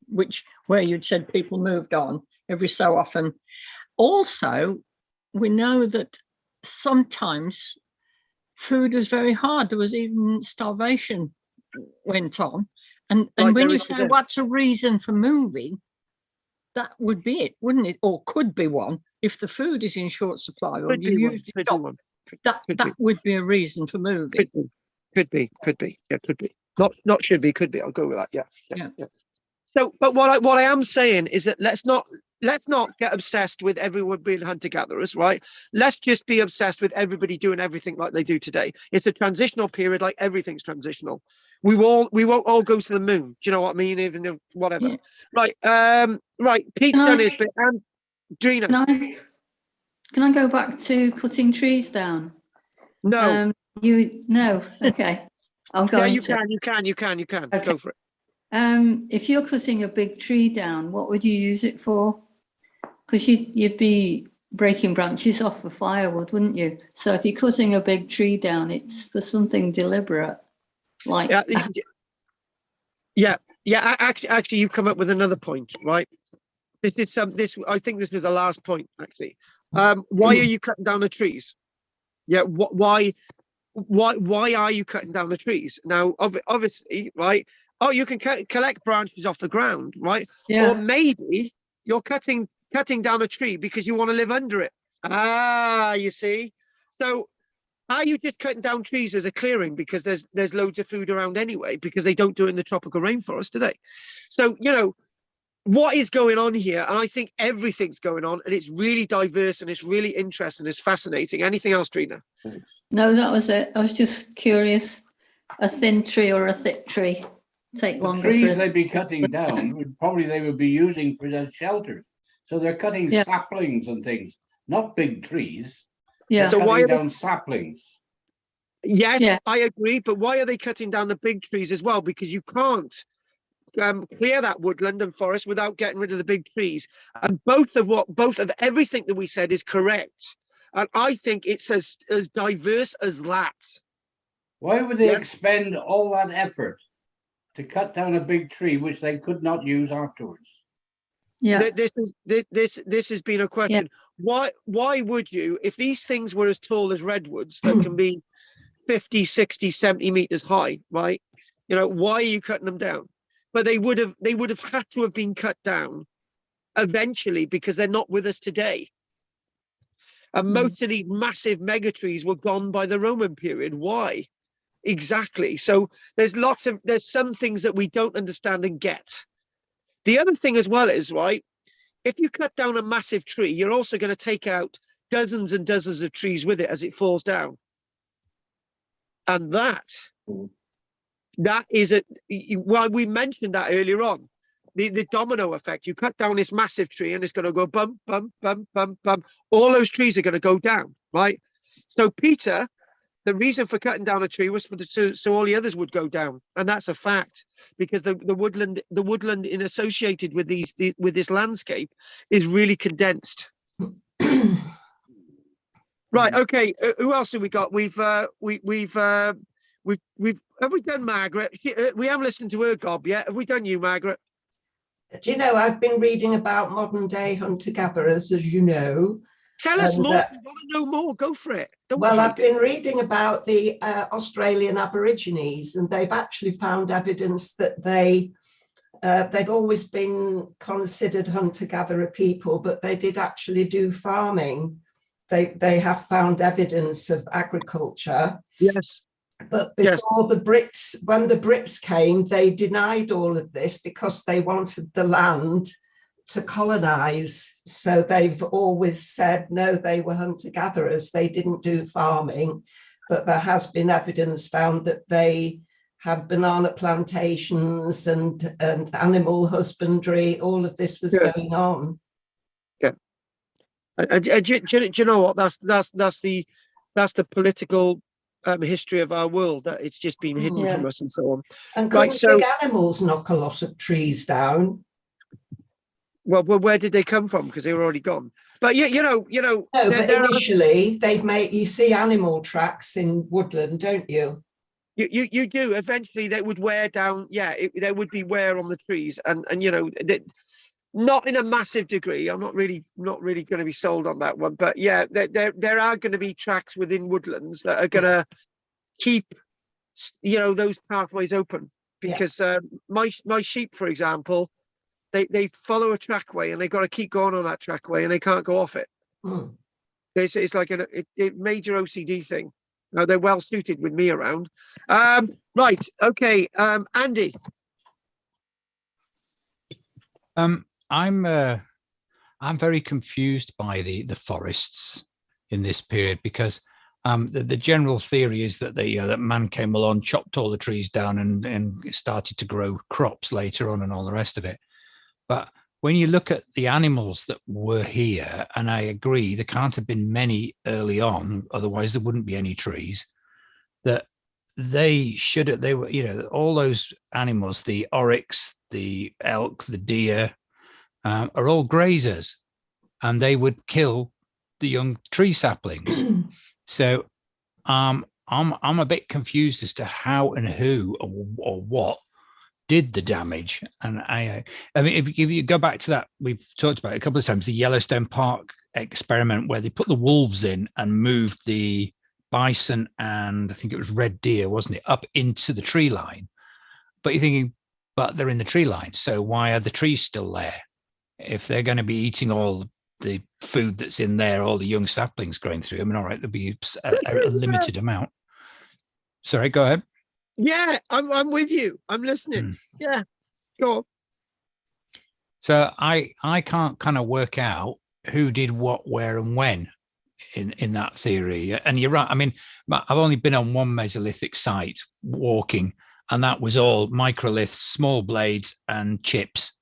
where you'd said people moved on every so often. Also, we know that sometimes food was very hard. There was even starvation went on. And when you say what's a reason for moving, that would be it, wouldn't it? Or could be one. If the food is in short supply, or you used it up, that would be a reason for moving. Could be. Yeah, could be. Not should be, could be. I'll go with that. Yeah. So, but what I am saying is that let's not get obsessed with everyone being hunter-gatherers, right? Let's just be obsessed with everybody doing everything like they do today. It's a transitional period, like everything's transitional. We won't all go to the moon. Do you know what I mean? Even if whatever. Yeah. Right. Pete's done his bit. And Drina. Can I go back to cutting trees down? No. No. Okay. I'm going. Yeah, you can. Okay. Go for it. If you're cutting a big tree down, what would you use it for? Because you'd be breaking branches off for firewood, wouldn't you? So if you're cutting a big tree down, it's for something deliberate, like. Yeah. Actually, you've come up with another point, right? I think this was the last point, actually. Why are you cutting down the trees? Yeah. Why are you cutting down the trees? Now, obviously, right? Oh, you can collect branches off the ground, right? Yeah. Or maybe you're cutting down a tree because you want to live under it. You see. So are you just cutting down trees as a clearing because there's loads of food around anyway, because they don't do it in the tropical rainforest, do they? So, what is going on here? And I think everything's going on, and it's really diverse, and it's really interesting, it's fascinating. Anything else, Trina? No, that was it. I was just curious. A thin tree or a thick tree take longer. The trees they'd be cutting down they would be using for their shelters. So they're cutting saplings and things, not big trees. Yeah. So why are they down saplings? Yes, I agree. But why are they cutting down the big trees as well? Because you can't clear that woodland and forest without getting rid of the big trees. And both of everything that we said is correct. And I think it's as diverse as that. Why would they Yeah. expend all that effort to cut down a big tree which they could not use afterwards? Yeah. This has been a question. Why would you, if these things were as tall as redwoods that can be 50, 60, 70 meters high, right? You know, why are you cutting them down? But they would have had to have been cut down eventually because they're not with us today. And most of these massive mega trees were gone by the Roman period. Why? Exactly. So there's some things that we don't understand and get. The other thing as well is, right, if you cut down a massive tree, you're also going to take out dozens and dozens of trees with it as it falls down. And that is well, we mentioned that earlier on, the domino effect. You cut down this massive tree and it's going to go bump, bump, bump, bump, bump. All those trees are going to go down, right? So Peter, the reason for cutting down a tree was so all the others would go down, and that's a fact, because the woodland in associated with with this landscape is really condensed. Right. Okay. Who else have we got? We've have we done Margaret? We haven't listened to her gob yet. Have we done you, Margaret? Do you know, I've been reading about modern day hunter-gatherers, as you know. Tell us And, more. We want to know more. Go for it. Well, I've been reading about the Australian Aborigines, and they've actually found evidence that they've always been considered hunter-gatherer people, but they did actually do farming. They have found evidence of agriculture. Yes. But before the Brits, when the Brits came, they denied all of this because they wanted the land to colonize. So they've always said, no, they were hunter-gatherers. They didn't do farming. But there has been evidence found that they had banana plantations and animal husbandry. All of this was going on. Yeah. Do you know what? That's the political history of our world, that it's just been hidden from us and so on. And couldn't big animals knock a lot of trees down? Well, where did they come from? Because they were already gone. But you know. No, but initially they've made. You see animal tracks in woodland, don't you? You do. Eventually, they would wear down. Yeah, there would be wear on the trees, and you know, not in a massive degree. I'm not really going to be sold on that one. But yeah, there are going to be tracks within woodlands that are going to keep, you know, those pathways open. Because my sheep, for example, they follow a trackway and they've got to keep going on that trackway and they can't go off it. It's like a major OCD thing. Now they're well suited with me around. Right. Okay. Andy. I'm very confused by the forests in this period, because the general theory is that that man came along, chopped all the trees down, and started to grow crops later on and all the rest of it. But when you look at the animals that were here, and I agree, there can't have been many early on, otherwise there wouldn't be any trees, that they were, you know, all those animals, the oryx, the elk, the deer, are all grazers, and they would kill the young tree saplings. So I'm a bit confused as to how and who or what did the damage. And I mean, if you go back to that, we've talked about it a couple of times, the Yellowstone Park experiment, where they put the wolves in and moved the bison and I think it was red deer, wasn't it, up into the tree line. But you're thinking, but they're in the tree line, so why are the trees still there? If they're going to be eating all the food that's in there, all the young saplings growing through, I mean, all right, there'll be a limited amount. Sorry, go ahead. Yeah, I'm with you. I'm listening. Yeah, go on. So I can't kind of work out who did what, where, and when in that theory. And you're right. I mean, I've only been on one Mesolithic site walking, and that was all microliths, small blades, and chips,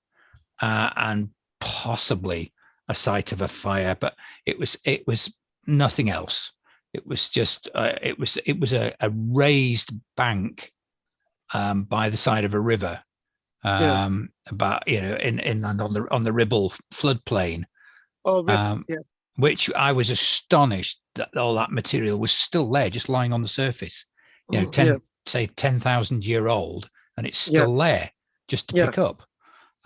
and possibly a site of a fire, but it was nothing else. It was just it was a raised bank by the side of a river, about, in on the Ribble floodplain. Oh, yeah. Which I was astonished that all that material was still there, just lying on the surface. 10,000 year old, and it's still there just to pick up.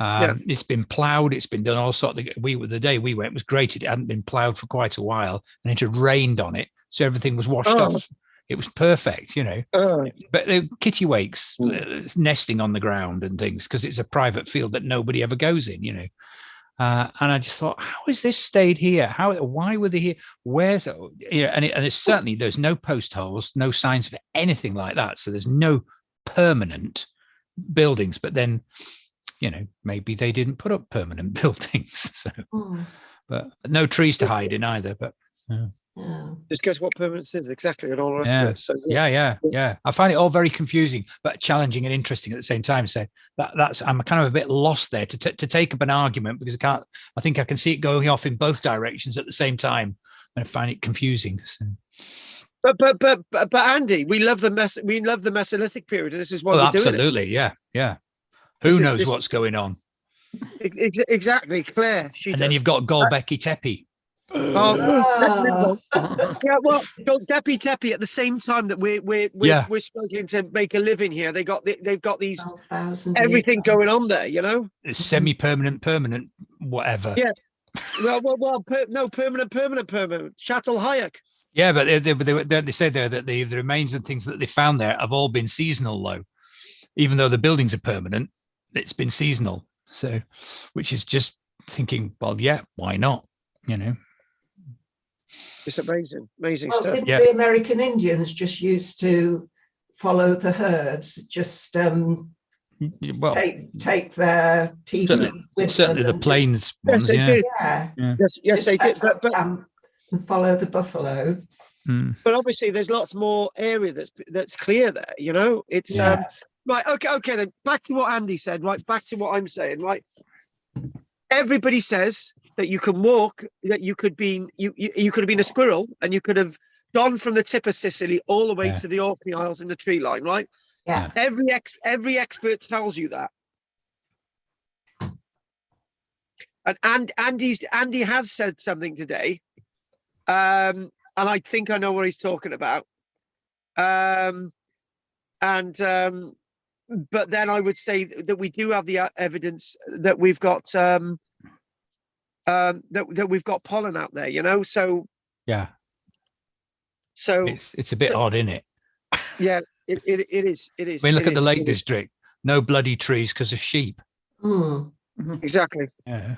It's been ploughed, it's been done all sorts of. The day we went was great. It hadn't been ploughed for quite a while, and it had rained on it, so everything was washed off. It was perfect, But the kittiwakes nesting on the ground and things, because it's a private field that nobody ever goes in, and I just thought, how has this stayed here? Why were they here? Where's and it's certainly, there's no post holes, no signs of anything like that. So there's no permanent buildings. But then, maybe they didn't put up permanent buildings. So, but no trees to hide in either. But just guess what permanence is exactly, and all the rest of it. So, yeah. I find it all very confusing, but challenging and interesting at the same time. So that's I'm kind of a bit lost there to take up an argument, because I think I can see it going off in both directions at the same time, and I find it confusing. So. But Andy, we love the Mesolithic period, and this is why we're absolutely, doing it. yeah. Who knows what's going on? Exactly, Claire. Then you've got Göbekli Tepe. Yeah, well, Deppy Teppy, at the same time that we're struggling to make a living here, they've got these everything going on there, It's semi-permanent, whatever. Yeah. Well, no, permanent. Chattel Hayek. Yeah, but they say there that the remains and things that they found there have all been seasonal, though. Even though the buildings are permanent, it's been seasonal. So, which is just thinking, well, yeah, why not? It's amazing stuff. Didn't the American Indians just used to follow the herds, just take their teepees with certainly them, the plains ones. Yes, they did. But and follow the buffalo. But obviously, there's lots more area that's clear there. It's right. Okay. Then back to what Andy said. Right, back to what I'm saying. Right, everybody says that you can walk, that you could have been a squirrel, and you could have gone from the tip of Sicily all the way to the Orkney Isles in the tree line, right? Yeah. Every expert tells you that. And Andy has said something today, and I think I know what he's talking about. But then I would say that we do have the evidence that we've got. That we've got pollen out there, so it's a bit odd, isn't it? Yeah, it is. I mean, look at the Lake District. No bloody trees because of sheep. Exactly. Yeah.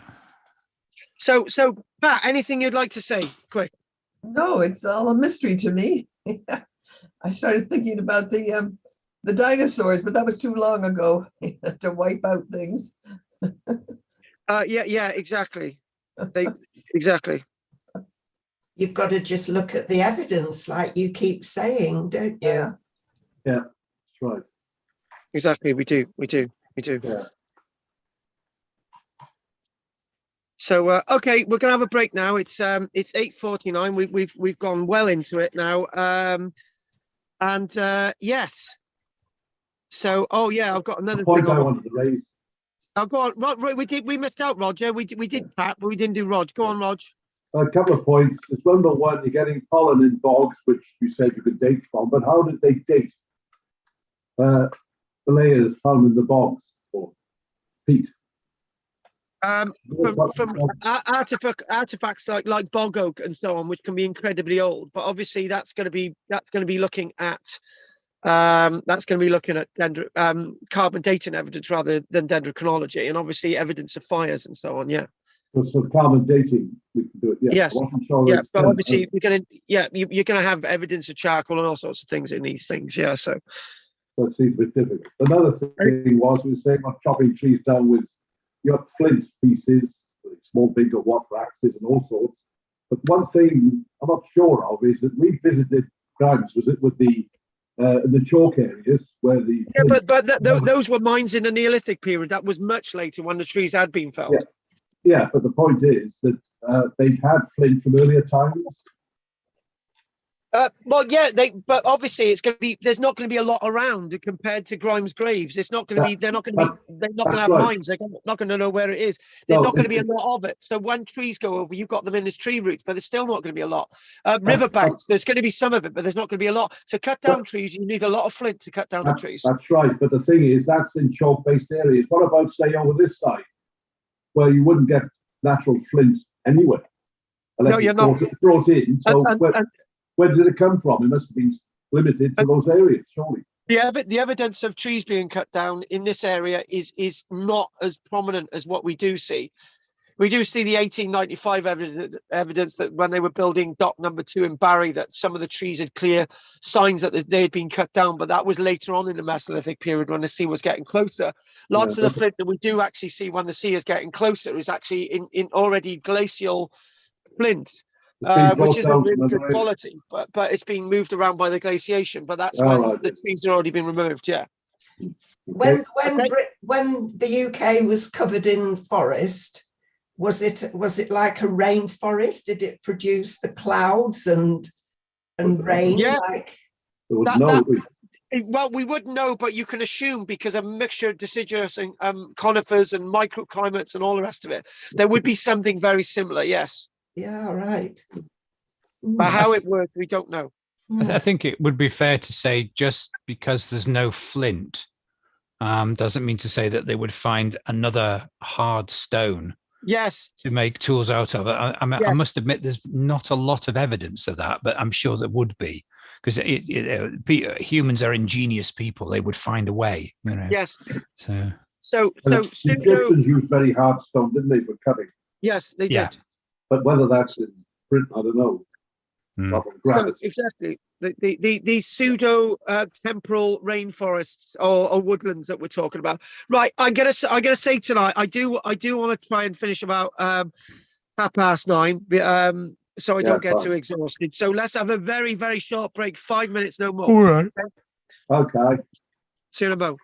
So Pat, anything you'd like to say quick? No, it's all a mystery to me. I started thinking about the dinosaurs, but that was too long ago to wipe out things. Yeah, exactly. Exactly. You've got to just look at the evidence, like you keep saying, don't you? Yeah, that's right. Exactly, we do. Yeah. So okay, we're gonna have a break now. It's 8:49. We've gone well into it now. Yes. So I've got another point thing I wanted to raise. Oh, go on, Rod. We missed out Roger. We did Pat, but we didn't do Rod. Go on, Rog. A couple of points. It's number one, you're getting pollen in bogs, which you said you could date from, but how did they date the layers found in the bogs, or Pete? From artifacts like bog oak and so on, which can be incredibly old. But obviously, that's going to be looking at carbon dating evidence rather than dendrochronology, and obviously evidence of fires and so on. Yeah. So carbon dating, we can do it. Yeah. Yes. But obviously you're gonna have evidence of charcoal and all sorts of things in these things. Yeah. So that seems a bit difficult. Another thing was we were saying about chopping trees down with your flint pieces, small, big, or what for axes and all sorts. But one thing I'm not sure of is that we visited Grimes. Was it with the chalk areas where the those were mines in the Neolithic period. That was much later when the trees had been felled. Yeah, but the point is that they had flint from earlier times. Well, yeah, but obviously it's going to be. There's not going to be a lot around compared to Grimes Graves. It's not going to be. They're not going to be. They're not going to have mines. They're not going to know where it is. There's not going to be a lot of it. So when trees go over, you've got them in as tree roots, but there's still not going to be a lot. Riverbanks, there's going to be some of it, but there's not going to be a lot. To cut down trees, you need a lot of flint to cut down the trees. That's right. But the thing is, that's in chalk-based areas. What about, say, over this side, where you wouldn't get natural flints anywhere? No, you're not. Brought in. So where did it come from? It must have been limited to those areas, surely. The evidence of trees being cut down in this area is not as prominent as what we do see. We do see the 1895 evidence that when they were building dock number 2 in Barry, that some of the trees had clear signs that they had been cut down, but that was later on in the Mesolithic period when the sea was getting closer. Lots of the flint that we do actually see when the sea is getting closer is actually in already glacial flint. Which is a really good quality, but it's being moved around by the glaciation. But that's when the trees have already been removed. Yeah. When the UK was covered in forest, was it like a rainforest? Did it produce the clouds and rain? Yeah. Like we wouldn't know, but you can assume because of a mixture of deciduous and conifers and microclimates and all the rest of it, there would be something very similar. Yes. Yeah, right. But how it worked, we don't know. I think it would be fair to say just because there's no flint doesn't mean to say that they would find another hard stone. Yes. To make tools out of it. I must admit, there's not a lot of evidence of that, but I'm sure there would be, because humans are ingenious people. They would find a way, you know. Yes. So the Egyptians used very hard stone, didn't they, for cutting? Yes, they did. But whether that's in print, I don't know. So exactly, the pseudo temporal rainforests or woodlands that we're talking about. Right, I'm gonna say tonight, I do want to try and finish about 9:30, so I don't get too exhausted. So let's have a very, very short break, 5 minutes, no more. All right. Okay. See you in a moment.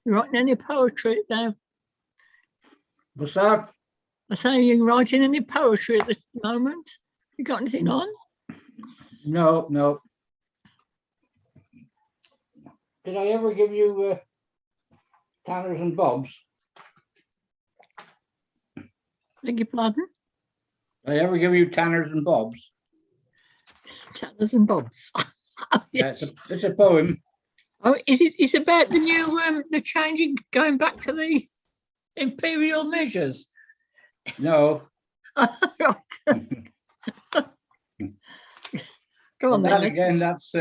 You writing any poetry now? What's that? I say, you writing any poetry at this moment? You got anything on? No, no. Did I ever give you Tanners and Bobs? Beg your pardon? Did I ever give you Tanners and Bobs? Tanners and Bobs. Oh, Yeah, yes. it's a poem. Oh, is it? It's about the new, the changing, going back to the imperial measures. No. Right. Go on That then. again, that's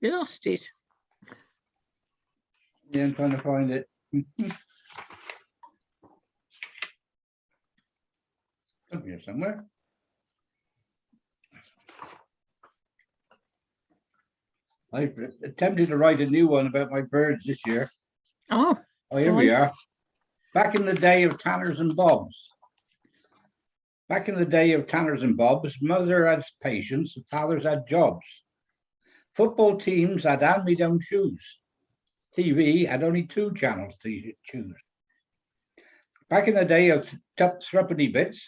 You lost it. yeah, I'm trying to find it. Up here somewhere. I've attempted to write a new one about my birds this year. Oh, Oh, here we right. are. Back in the day of Tanners and Bobs. Back in the day of Tanners and Bobs, mother had patients, fathers had jobs. Football teams had hand-me-down shoes. TV had only 2 channels to choose. Back in the day of threepenny bits,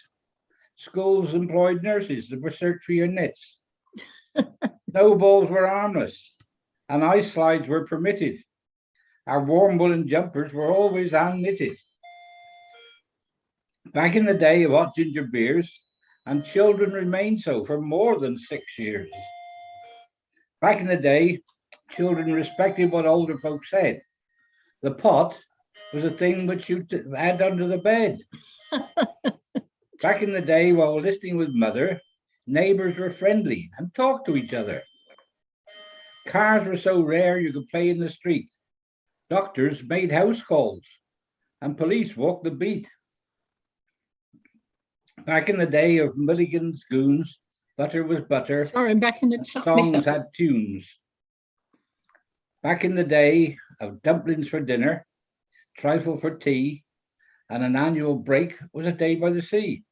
schools employed nurses that were search for your nits. Snowballs were harmless, and ice slides were permitted. Our warm woolen jumpers were always hand knitted. Back in the day of hot ginger beers, and children remained so for more than 6 years. Back in the day, children respected what older folks said. The pot was a thing which you had under the bed. Back in the day, while listening with mother, neighbors were friendly and talked to each other. Cars were so rare you could play in the street. Doctors made house calls, and police walked the beat. Back in the day of Milligan's goons, butter was butter. Sorry, I'm back in the Songs had tunes. Back in the day of dumplings for dinner, trifle for tea, and an annual break was a day by the sea.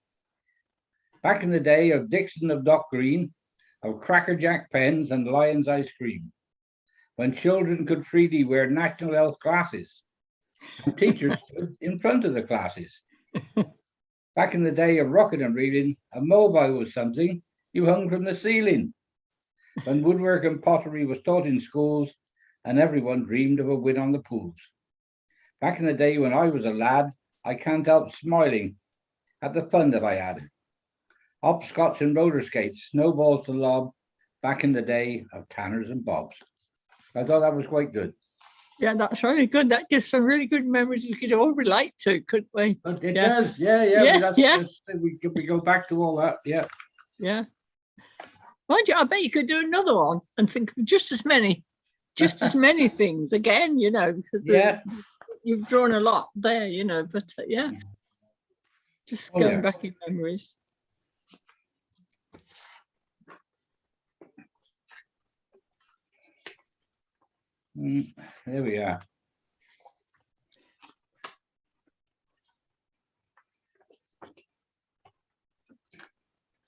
Back in the day of Dixon of Dock Green, of Cracker Jack pens and Lion's ice cream, when children could freely wear national health glasses, and teachers stood in front of the classes. Back in the day of rocking and reeling, a mobile was something you hung from the ceiling. When woodwork and pottery was taught in schools, and everyone dreamed of a win on the pools. Back in the day when I was a lad, I can't help smiling at the fun that I had. Hopscotch and roller skates, snowballs to lob, back in the day of Tanners and Bobs. I thought that was quite good. Yeah, that's really good. That gives some really good memories we could all relate to, couldn't we? But it Yeah. does, yeah. We go back to all that, yeah. Yeah. Mind you, I bet you could do another one and think of just as many things again, because Yeah. you've drawn a lot there, but yeah. Just Oh, going yeah. back in memories. There we are.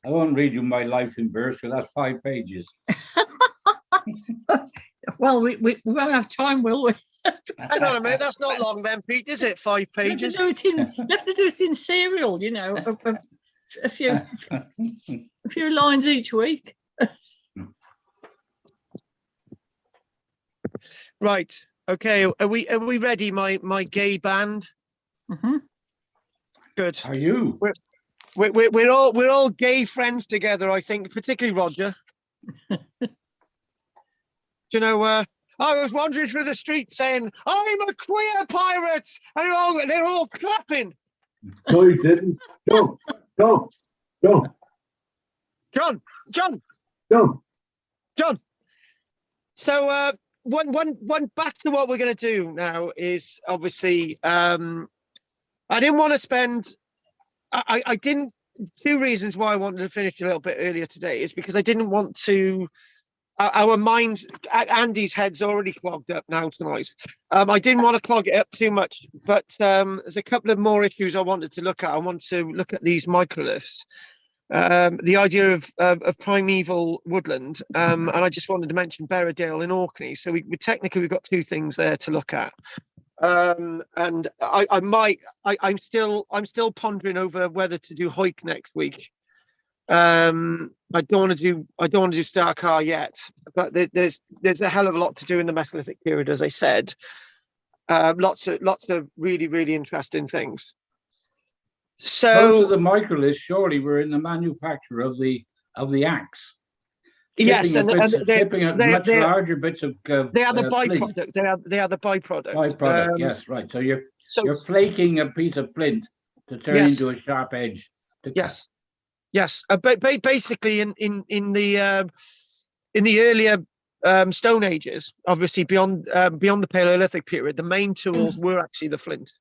I won't read you my life in verse because that's 5 pages. Well, we won't have time, will we? Hang on a minute, that's not long then, Pete, is it? 5 You have pages? to do it in serial, a few lines each week. Right. Okay. Are we ready? My gay band. Mm-hmm. Good. Are you? We're all gay friends together, I think, particularly Roger. Do you know? I was wandering through the street saying, "I'm a queer pirate," and they're all clapping. No, you didn't. Don't. John. So one back to what we're going to do now is obviously I didn't want to spend. I didn't. 2 reasons why I wanted to finish a little bit earlier today is because I didn't want to our minds, Andy's head's already clogged up now tonight. I didn't want to clog it up too much, but there's a couple of more issues I wanted to look at. I want to look at these microliths, the idea of primeval woodland, and I just wanted to mention Berrydale in Orkney. So we technically we've got two things there to look at. And I'm still pondering over whether to do Hoyk next week. I don't want to do Starcar yet, but there's a hell of a lot to do in the Mesolithic period, as I said. Lots of really interesting things. Most of So the microliths surely were in the manufacture of the axe. yes, Chipping and chipping at much larger bits of they are the flint. byproduct. They are the byproduct. Byproduct, yes, right. So you're So flaking a piece of flint to turn Yes. into a sharp edge. To cut. yes. But basically, in the earlier Stone Ages, obviously beyond the Paleolithic period, the main tools were actually the flint,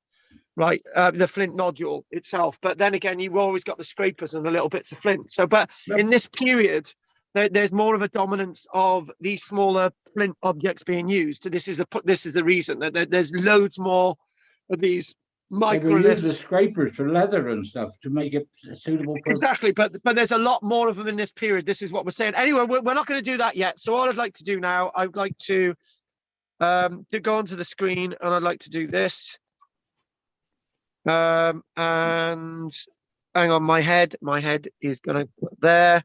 right? The flint nodule itself. But then again, you've always got the scrapers and the little bits of flint. So, but Yep. in this period, there's more of a dominance of these smaller flint objects being used. So this is the reason that there's loads more of these They would use the microliths. scrapers for leather and stuff to make it suitable for. Exactly, but there's a lot more of them in this period. This is what we're saying. Anyway, we're not going to do that yet. So all I'd like to do now, I'd like to go onto the screen, and I'd like to do this. And hang on, my head is going to put there.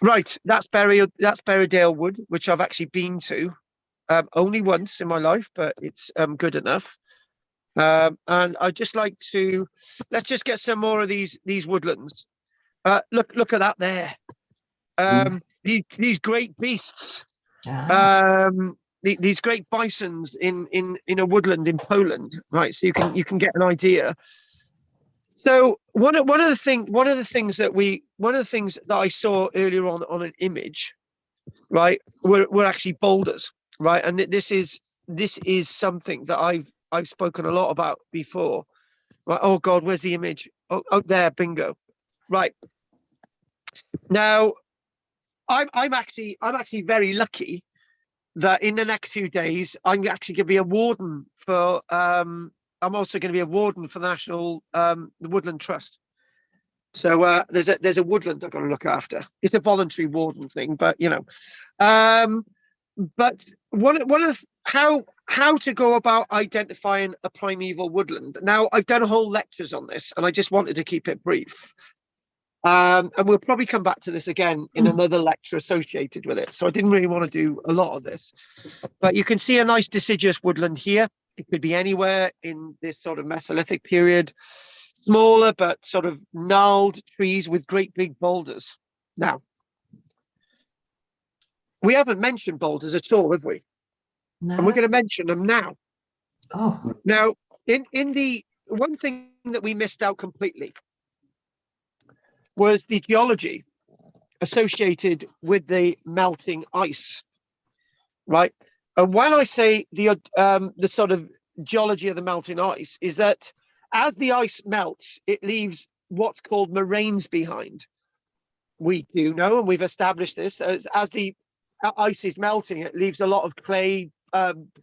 Right, that's Berrydale Wood, which I've actually been to only once in my life, but it's good enough. And I'd just like to let's just get some more of these woodlands. Look at that there. These great beasts. These great bisons in a woodland in Poland, right? So you can get an idea. So one of the things that I saw earlier on an image, right, were actually boulders, right? And this is something that I've spoken a lot about before. Right? Oh God, where's the image? Oh there, bingo. Right. Now, I'm actually very lucky that in the next few days I'm actually going to be a warden for I'm also going to be a warden for the National the Woodland Trust. So there's a woodland I've got to look after. It's a voluntary warden thing, but you know. But one of how to go about identifying a primeval woodland. Now I've done whole lectures on this, and I just wanted to keep it brief. And we'll probably come back to this again in another lecture associated with it. So I didn't really want to do a lot of this, but you can see a nice deciduous woodland here. It could be anywhere in this sort of Mesolithic period, smaller but sort of gnarled trees with great big boulders. Now, we haven't mentioned boulders at all, have we? No. And we're going to mention them now. Oh, Now, in the one thing that we missed out completely was the geology associated with the melting ice, right? And when I say the sort of geology of the melting ice, is that as the ice melts, it leaves what's called moraines behind. We do know, and we've established this, as the ice is melting, it leaves a lot of clay,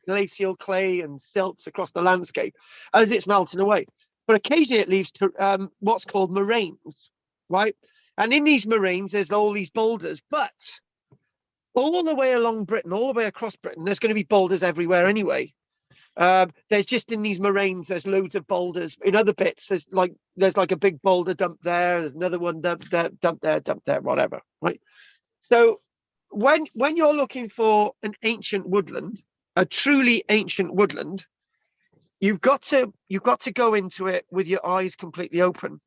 glacial clay and silts across the landscape as it's melting away. But occasionally it leaves to what's called moraines, right? And in these moraines, there's all these boulders, but all the way along Britain, all the way across Britain, there's going to be boulders everywhere anyway. There's just in these moraines, there's loads of boulders. In other bits, there's like a big boulder dump there. There's another one dump there, whatever, right? So when you're looking for an ancient woodland, a truly ancient woodland, you've got to go into it with your eyes completely open.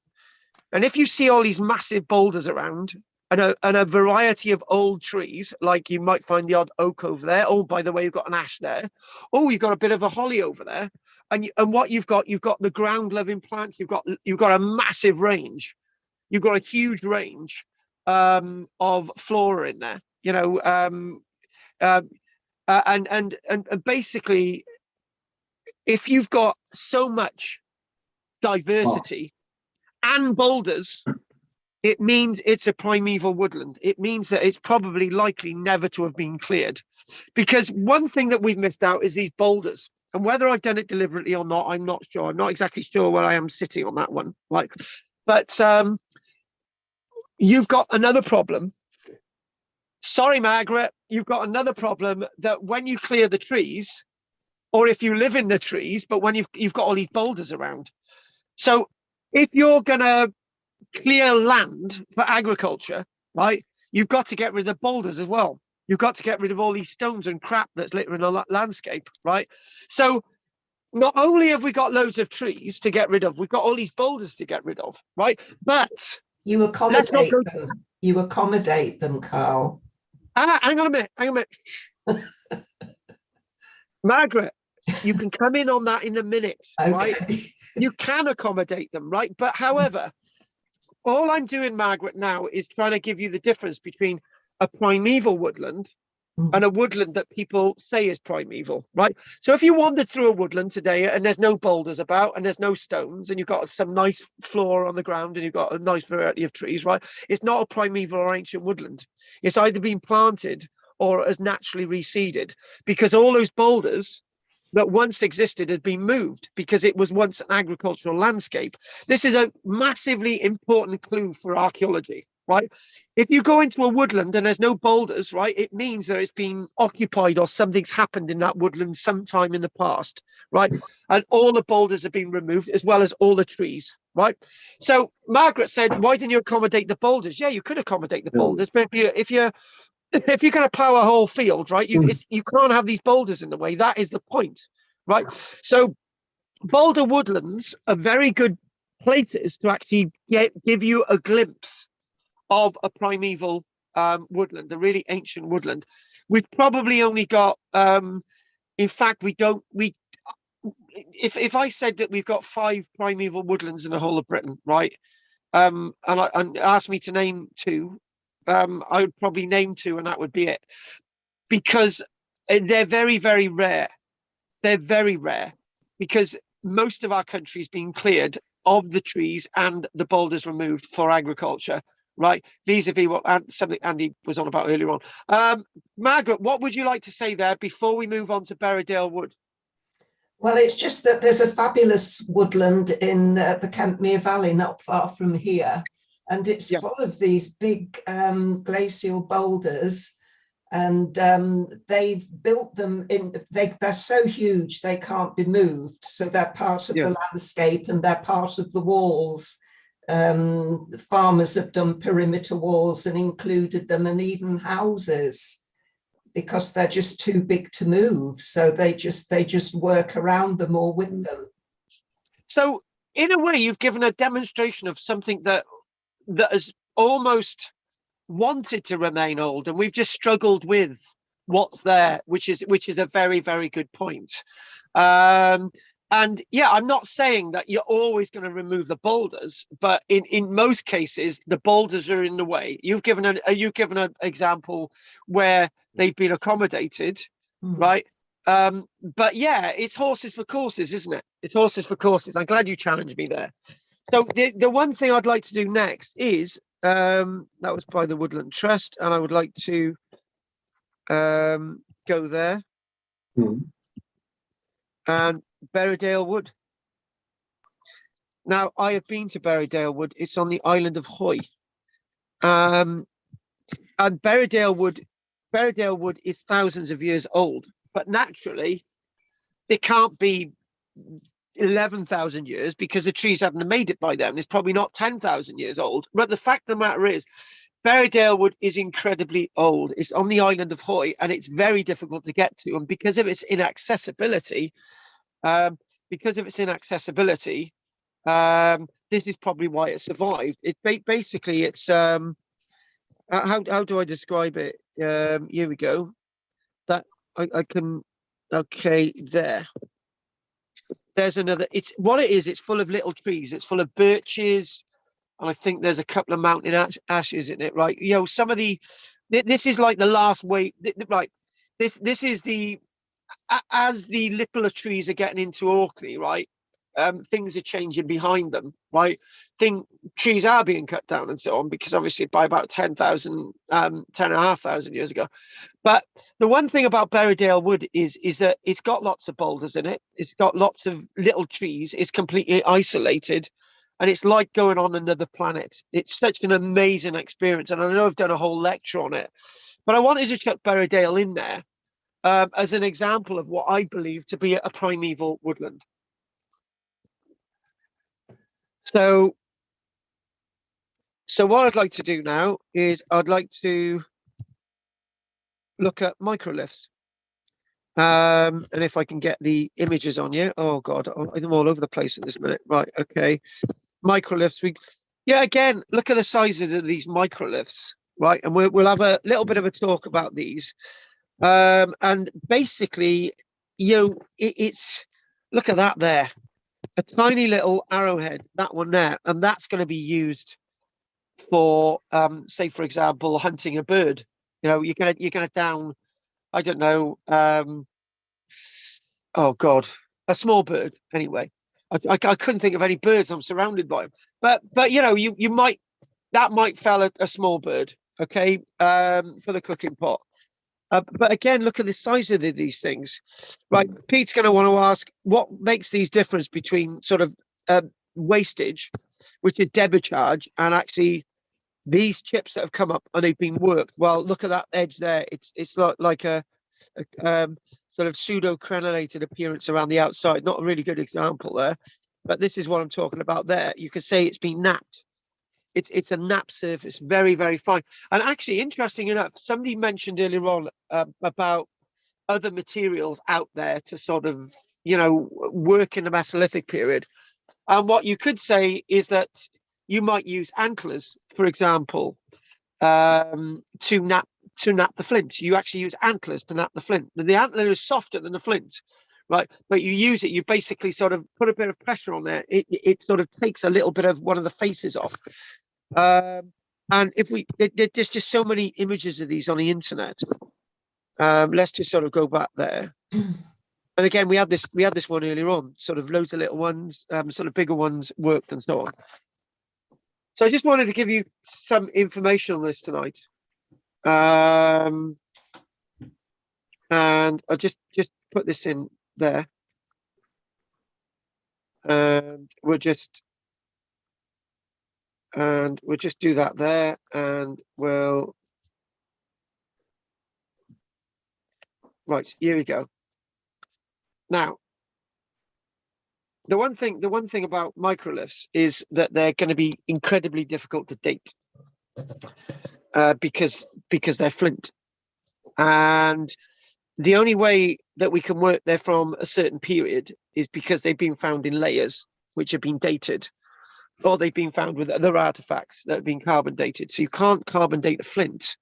And if you see all these massive boulders around and a variety of old trees, like you might find the odd oak over there. Oh, by the way, you've got an ash there. Oh, you've got a bit of a holly over there. And what you've got the ground loving plants. You've got a massive range. You've got a huge range of flora in there. You know, and basically, if you've got so much diversity and boulders, it means it's a primeval woodland. It means that it's probably likely never to have been cleared. Because one thing that we've missed out is these boulders. And whether I've done it deliberately or not, I'm not sure. I'm not exactly sure where I am sitting on that one. Like, but you've got another problem. Sorry, Margaret, you've got another problem that when you clear the trees, or if you live in the trees, but when you've got all these boulders around. So if you're gonna clear land for agriculture, right, you've got to get rid of the boulders as well. You've got to get rid of all these stones and crap that's littering the landscape, right? So not only have we got loads of trees to get rid of, we've got all these boulders to get rid of, right? But you accommodate them. You accommodate them, Karl. Hang on a minute. Margaret, you can come in on that in a minute, right? You can accommodate them, right? But however, all I'm doing, Margaret, now is trying to give you the difference between a primeval woodland and a woodland that people say is primeval, right? So if you wandered through a woodland today and there's no boulders about and there's no stones and you've got some nice flora on the ground and you've got a nice variety of trees, right? It's not a primeval or ancient woodland. It's either been planted or has naturally reseeded, because all those boulders that once existed had been moved because it was once an agricultural landscape. This is a massively important clue for archaeology, right? If you go into a woodland and there's no boulders, right, it means that it's been occupied or something's happened in that woodland sometime in the past, right? And all the boulders have been removed as well as all the trees, right? So Margaret said, why didn't you accommodate the boulders? Yeah, you could accommodate the boulders, but if you're going to plow a whole field, right, you can't have these boulders in the way. That is the point, right? So boulder woodlands are very good places to actually give you a glimpse of a primeval woodland, a really ancient woodland. We've probably only got, in fact, if I said that we've got 5 primeval woodlands in the whole of Britain, right, and asked me to name 2, I would probably name 2 and that would be it, because they're very, very rare. They're very rare because most of our country's been cleared of the trees and the boulders removed for agriculture, right? Vis-a-vis what something Andy was on about earlier on. Margaret, what would you like to say there before we move on to Berrydale Wood? Well, it's just that there's a fabulous woodland in the Kentmere Valley, not far from here. And it's full of these big glacial boulders. And they've built them in, they're so huge, they can't be moved. So they're part of the landscape and they're part of the walls. Farmers have done perimeter walls and included them, and even houses, because they're just too big to move. So they just work around them or with them. So in a way, you've given a demonstration of something that has almost wanted to remain old, and we've just struggled with what's there, which is a very, very good point. And yeah, I'm not saying that you're always going to remove the boulders, but in most cases, the boulders are in the way. You've given an example where they've been accommodated, right? But yeah, it's horses for courses, isn't it? It's horses for courses. I'm glad you challenged me there. So the one thing I'd like to do next is, that was by the Woodland Trust, and I would like to go there. And Berrydale Wood. Now, I have been to Berrydale Wood. It's on the island of Hoy. And Berrydale Wood is thousands of years old, but naturally, it can't be 11,000 years because the trees haven't made it by then. It's probably not 10,000 years old. But the fact of the matter is, Berrydale Wood is incredibly old. It's on the island of Hoy, and it's very difficult to get to. And because of its inaccessibility, this is probably why it survived. Basically it's how do I describe it? Here we go. That I can, okay, there's another. It's what it is. It's full of little trees. It's full of birches, and I think there's a couple of mountain ashes in it, right? You know, some of this is like the last way, right? This is the, as the littler trees are getting into Orkney, right? things are changing behind them, right? Trees are being cut down and so on, because obviously by about 10,000, 10,500 years ago. But the one thing about Berrydale Wood is that it's got lots of boulders in it. It's got lots of little trees. It's completely isolated, and it's like going on another planet. It's such an amazing experience, and I know I've done a whole lecture on it, but I wanted to chuck Berrydale in there as an example of what I believe to be a primeval woodland. So what I'd like to do now is I'd like to look at microliths. And if I can get the images on you. Oh God, I'm all over the place at this minute. Right, okay. Microliths. Yeah, again, look at the sizes of these microliths, right? And we'll have a little bit of a talk about these. And basically, it's look at that there. A tiny little arrowhead, that one there, and that's going to be used for, say, for example, hunting a bird. You're gonna down, I don't know, oh God, a small bird. Anyway, I couldn't think of any birds. I'm surrounded by them, but you might, that might fell a small bird, okay, for the cooking pot. But again, look at the size of these things, right? Pete's going to want to ask what makes these difference between sort of wastage, which is debit charge, and actually these chips that have come up and they've been worked. Well, look at that edge there. It's like a sort of pseudo crenellated appearance around the outside. Not a really good example there, but this is what I'm talking about there. You could say it's been napped. It's a nap surface, very, very fine. And actually, interesting enough, somebody mentioned earlier on about other materials out there to sort of, work in the Mesolithic period. And what you could say is that you might use antlers, for example, to nap the flint. You actually use antlers to nap the flint. The antler is softer than the flint, right? But you use it, you basically sort of put a bit of pressure on there. It sort of takes a little bit of one of the faces off. And there's just so many images of these on the internet. Let's just sort of go back there. And again, we had this one earlier on, sort of loads of little ones, sort of bigger ones worked and so on. So I just wanted to give you some information on this tonight. And I'll just put this in there. And we'll just do that there, and we'll right, here we go. Now, the one thing about microliths is that they're going to be incredibly difficult to date, because they're flint, and the only way that we can work there from a certain period is because they've been found in layers which have been dated, or they've been found with other artifacts that have been carbon dated. So you can't carbon date a flint,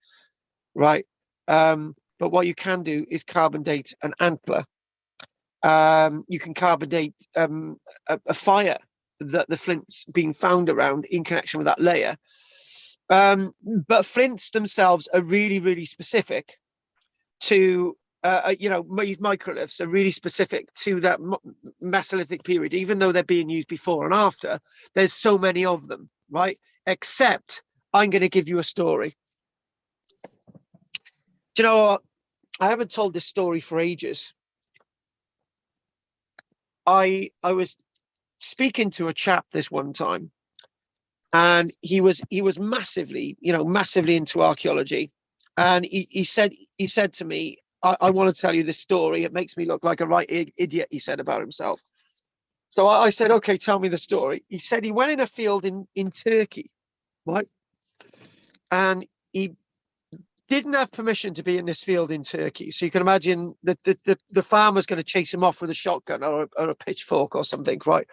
right? But what you can do is carbon date an antler. You can carbon date a fire that the flint's been found around in connection with that layer. But flints themselves are really, really specific to, these microliths are really specific to that Mesolithic period, even though they're being used before and after. There's so many of them, right? Except I'm going to give you a story. Do you know what? I haven't told this story for ages. I was speaking to a chap this one time, and he was massively into archaeology, and he said to me, I want to tell you this story. It makes me look like a right idiot, he said about himself. So I said, okay, tell me the story. He said he went in a field in Turkey, right? And he didn't have permission to be in this field in Turkey. So you can imagine that the farmer's going to chase him off with a shotgun or a pitchfork or something, right?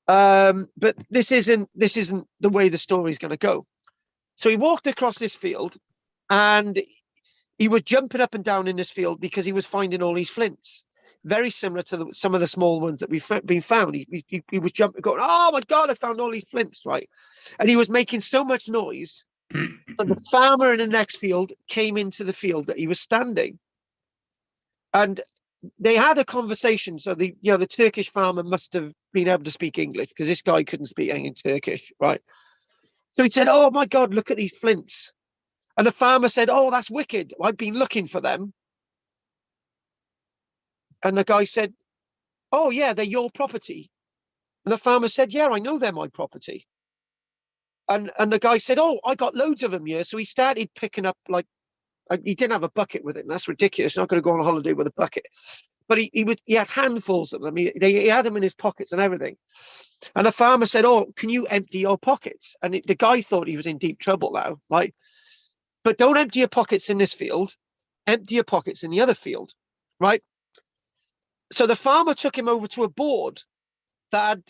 But this isn't the way the story is going to go. So he walked across this field, and he was jumping up and down in this field because he was finding all these flints, very similar to some of the small ones that we've been found. He was jumping, going, oh my God, I found all these flints, right? And he was making so much noise that the farmer in the next field came into the field that he was standing. And they had a conversation. So the Turkish farmer must have been able to speak English, because this guy couldn't speak any Turkish, right? So he said, "Oh my God, look at these flints." And the farmer said, "Oh, that's wicked. I've been looking for them." And the guy said, "Oh yeah, they're your property." And the farmer said, "Yeah, I know they're my property." And the guy said, "Oh, I got loads of them here." So he started picking up, like, he didn't have a bucket with him. That's ridiculous. You're not going to go on a holiday with a bucket. But he had handfuls of them. He had them in his pockets and everything. And the farmer said, "Oh, can you empty your pockets?" And the guy thought he was in deep trouble now, right? But don't empty your pockets in this field. Empty your pockets in the other field, right? So the farmer took him over to a board that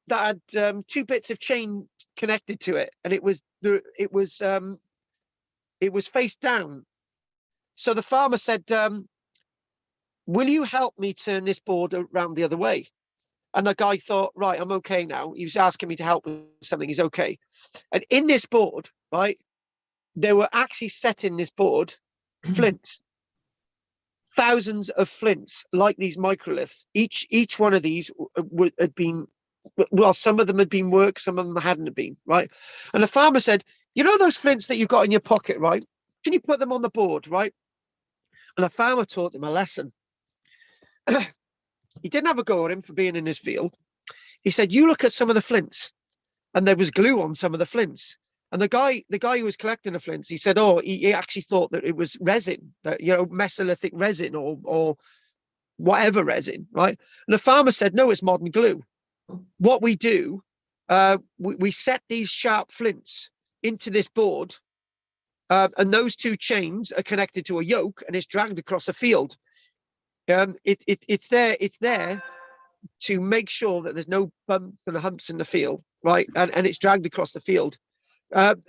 had two bits of chain connected to it, and it was face down. So the farmer said, "Will you help me turn this board around the other way?" And the guy thought, right, I'm okay now. He was asking me to help with something. He's okay. And in this board, right, they were actually set in this board flints, thousands of flints, like these microliths. Each one of these had been, well, some of them had been worked, some of them hadn't been, right? And the farmer said, "You know those flints that you've got in your pocket, right? Can you put them on the board, right?" And the farmer taught him a lesson. He didn't have a go at him for being in his field. He said, "You look at some of the flints," and there was glue on some of the flints. And the guy who was collecting the flints, he said, "Oh, he actually thought that it was resin, that, Mesolithic resin or whatever resin, right?" And the farmer said, "No, it's modern glue. What we do, we set these sharp flints into this board, and those two chains are connected to a yoke, and it's dragged across a field. It's there to make sure that there's no bumps and humps in the field, right? And it's dragged across the field,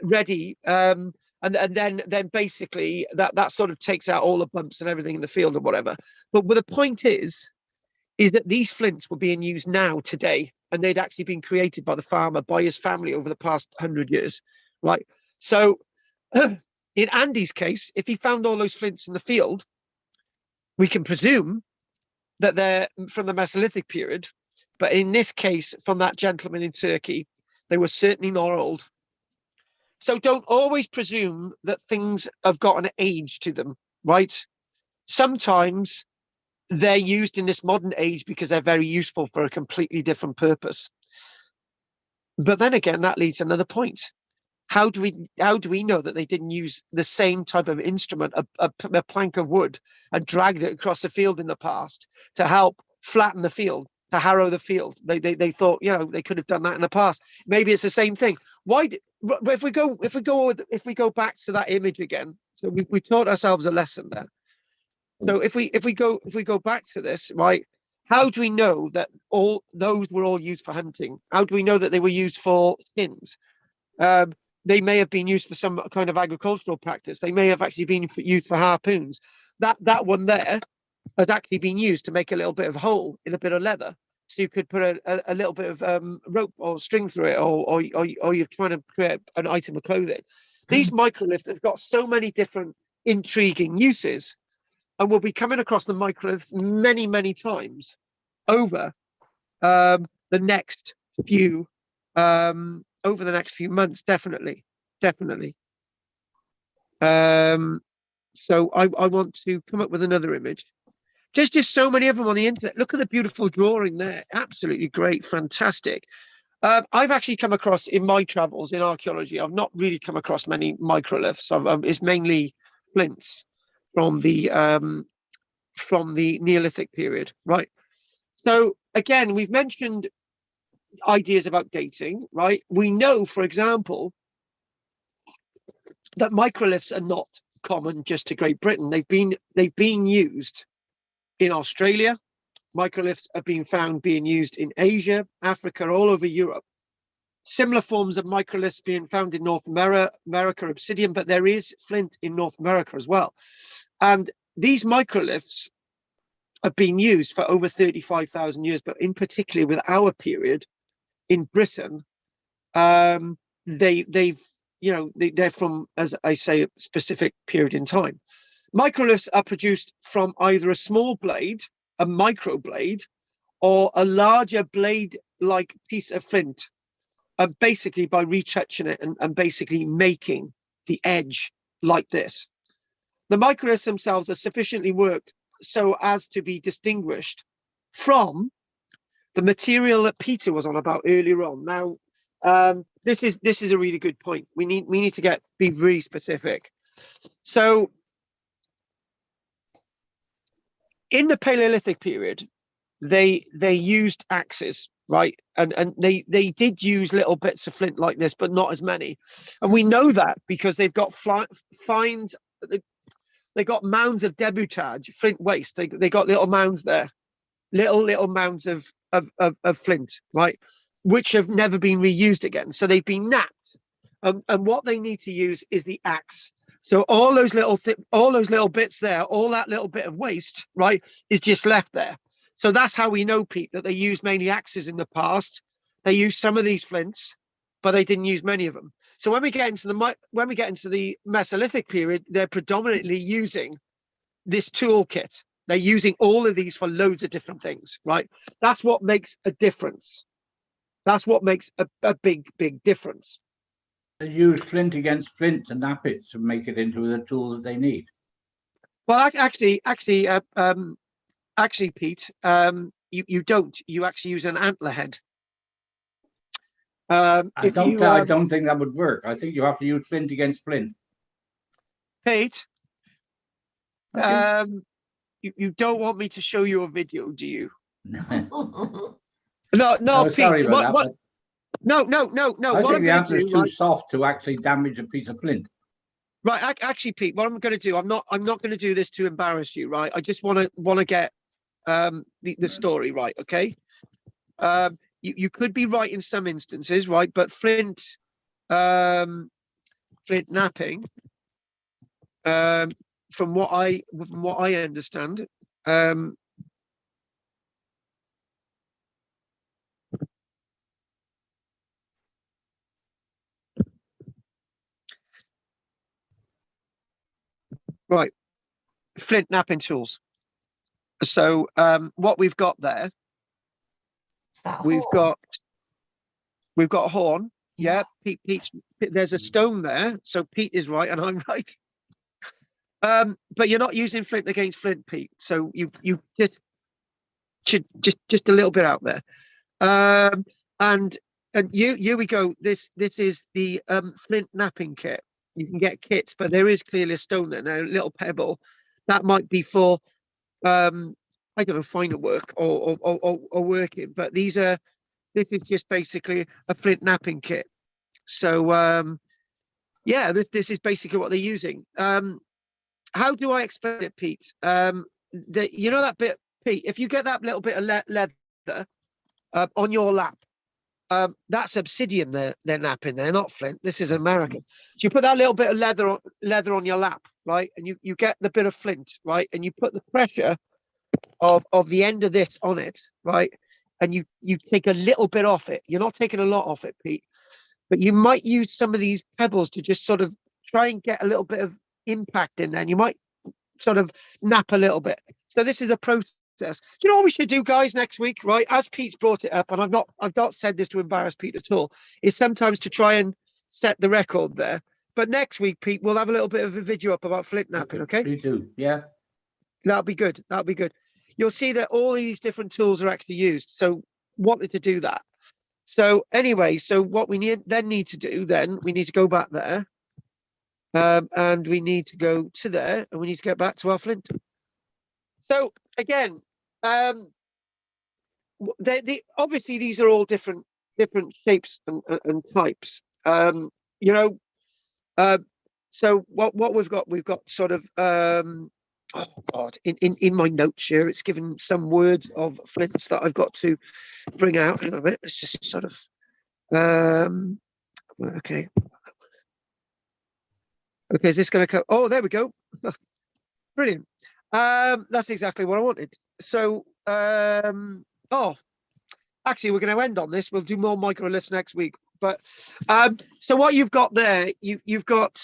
ready. And then basically that sort of takes out all the bumps and everything in the field or whatever. But the point is that these flints were being used now today, and they'd actually been created by the farmer, by his family over the past 100 years, right? So in Andy's case, if he found all those flints in the field, we can presume that they're from the Mesolithic period, but in this case, from that gentleman in Turkey, they were certainly not old. So don't always presume that things have got an age to them, right? Sometimes they're used in this modern age because they're very useful for a completely different purpose. But then again, that leads to another point. How do we know that they didn't use the same type of instrument, a plank of wood, and dragged it across the field in the past to help flatten the field, to harrow the field? They thought, they could have done that in the past. Maybe it's the same thing. If we go back to that image again, so we taught ourselves a lesson there. So if we go back to this, right? How do we know that all those were all used for hunting? How do we know that they were used for skins? They may have been used for some kind of agricultural practice. They may have actually been used for harpoons. That one there has actually been used to make a little bit of hole in a bit of leather, so you could put a little bit of rope or string through it, or you're trying to create an item of clothing. These microliths have got so many different intriguing uses, and we'll be coming across the microliths many, many times over the next few months, definitely. So I want to come up with another image. Just so many of them on the internet. Look at the beautiful drawing there. Absolutely great, fantastic. I've actually come across, in my travels in archaeology, I've not really come across many microliths. It's mainly flints from the Neolithic period, right? So again, we've mentioned ideas about dating, right? We know, for example, that microliths are not common just to Great Britain. They've been used in Australia. Microliths have been found being used in Asia, Africa, all over Europe. Similar forms of microliths being found in North America, obsidian, but there is flint in North America as well. And these microliths have been used for over 35,000 years, but in particular with our period in Britain, they're from, as I say, a specific period in time. Microliths are produced from either a small blade, a micro blade, or a larger blade-like piece of flint, basically by retouching it and basically making the edge like this. The microliths themselves are sufficiently worked so as to be distinguished from the material that Peter was on about earlier on. Now, this is a really good point. We need to be very specific. So, in the Paleolithic period, they used axes, right? And they did use little bits of flint like this, but not as many. And we know that because they've got finds. They got mounds of debutage, flint waste. They got little mounds there, little mounds of flint, right, which have never been reused again. So they've been knapped, and what they need to use is the axe. So all those little bits there, all that little bit of waste, right, is just left there. So that's how we know, Pete, that they used mainly axes in the past. They used some of these flints, but they didn't use many of them. So when we get into the Mesolithic period, they're predominantly using this toolkit. They're using all of these for loads of different things, right? That's what makes a difference. That's what makes a big difference. They use flint against flint to nap it to make it into the tool that they need. Well, actually, Pete, you don't. You actually use an antler head. I don't think that would work. I think you have to use flint against flint. Pete, Okay. you don't want me to show you a video, do you? No, No, Pete. sorry about that, No. I think the antler is too soft to actually damage a piece of flint. Right, actually, Pete, what I'm going to do, I'm not going to do this to embarrass you, right? I just want to get the story right, okay? You could be right in some instances, right? But flint napping, from what I understand, right, flint napping tools. So what we've got there, we've got a horn. Yeah, Pete, there's a stone there, so Pete is right and I'm right. But you're not using flint against flint, Pete. So you just a little bit out there. And here we go. This is the Flint Napping Kit. You can get kits, but there is clearly a stone there now, a little pebble. That might be for I don't know, finer work or working. But this is just basically a Flint Napping Kit. So yeah, this is basically what they're using. How do I explain it, Pete? You know that bit, Pete, if you get that little bit of leather on your lap, that's obsidian they're napping. They're not flint. This is American. So you put that little bit of leather on your lap, right? And you get the bit of flint, right? And you put the pressure of the end of this on it, right? And you take a little bit off it. You're not taking a lot off it, Pete. But you might use some of these pebbles to just sort of try and get a little bit of impact in there. And you might sort of nap a little bit. So this is a process. Do you know what we should do, guys, next week, right? As Pete's brought it up, and I've not said this to embarrass Pete at all, is sometimes to try and set the record there. But next week, Pete, we'll have a little bit of a video up about flint napping, okay? You do, yeah. That'll be good. That'll be good. You'll see that all these different tools are actually used. So wanted to do that. So anyway, so what we need to do, we need to go back there. And we need to go to there, and we need to get back to our flint. So again, obviously these are all different shapes and types. You know, so what we've got sort of oh God, in my notes here, it's given some words of flints that I've got to bring out. Hang on a minute, it's just sort of okay. Okay, is this going to come? Oh, there we go. Brilliant. That's exactly what I wanted. So, oh, actually, we're going to end on this. We'll do more microliths next week. But so what you've got there, you've got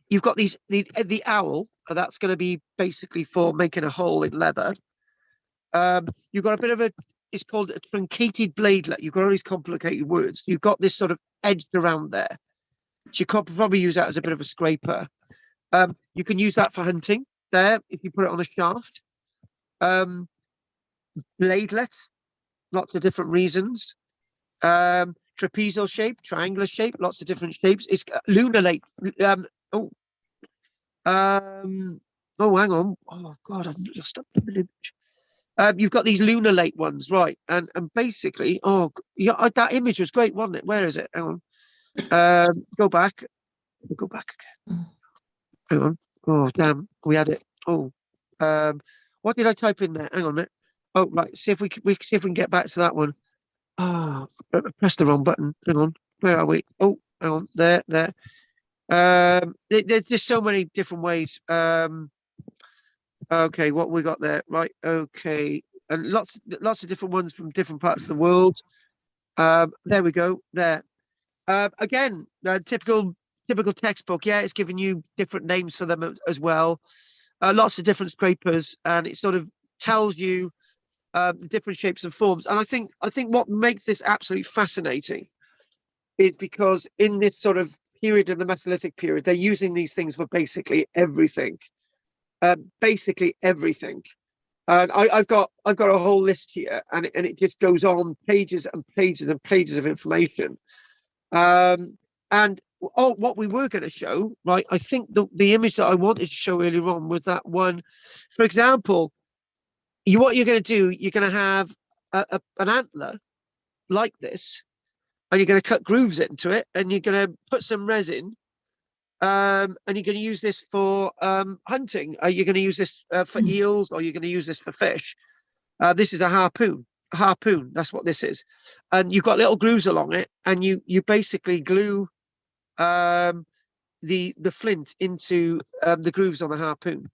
the owl, That's going to be basically for making a hole in leather. You've got a bit of a, it's called a truncated bladelet. You've got all these complicated words. You've got this sort of edged around there. So you could probably use that as a bit of a scraper. You can use that for hunting there if you put it on a shaft. Bladelet, lots of different reasons. Trapezoidal shape, triangular shape, lots of different shapes. It's lunulate. Oh, hang on. Oh God, I've just up the image. You've got these lunulate ones, right? And basically, oh yeah, that image was great, wasn't it? Where is it? Hang on. Go back. We'll go back again. Hang on. Oh damn, we had it. Oh, what did I type in there? Hang on a minute. Oh right, see if we see if we can get back to that one. Oh, I pressed the wrong button. Hang on. Where are we? Oh, hang on. There. There's just so many different ways. Okay, what we got there? Right. Okay, and lots of different ones from different parts of the world. There we go. There. Again, typical textbook. Yeah, it's giving you different names for them as well. Lots of different scrapers, and it sort of tells you the different shapes and forms. And I think what makes this absolutely fascinating is because in this sort of period of the Mesolithic period, they're using these things for basically everything. Basically everything. And I've got a whole list here, and it just goes on pages and pages and pages of information. And what we were going to show, right? I think the image that I wanted to show earlier on was that one. For example, what you're going to do, you're going to have an antler like this, and you're going to cut grooves into it, and you're going to put some resin, and you're going to use this for hunting. You're going to use this for eels, or you're going to use this for fish. This is a harpoon. That's what this is, and you've got little grooves along it, and you basically glue the flint into the grooves on the harpoon.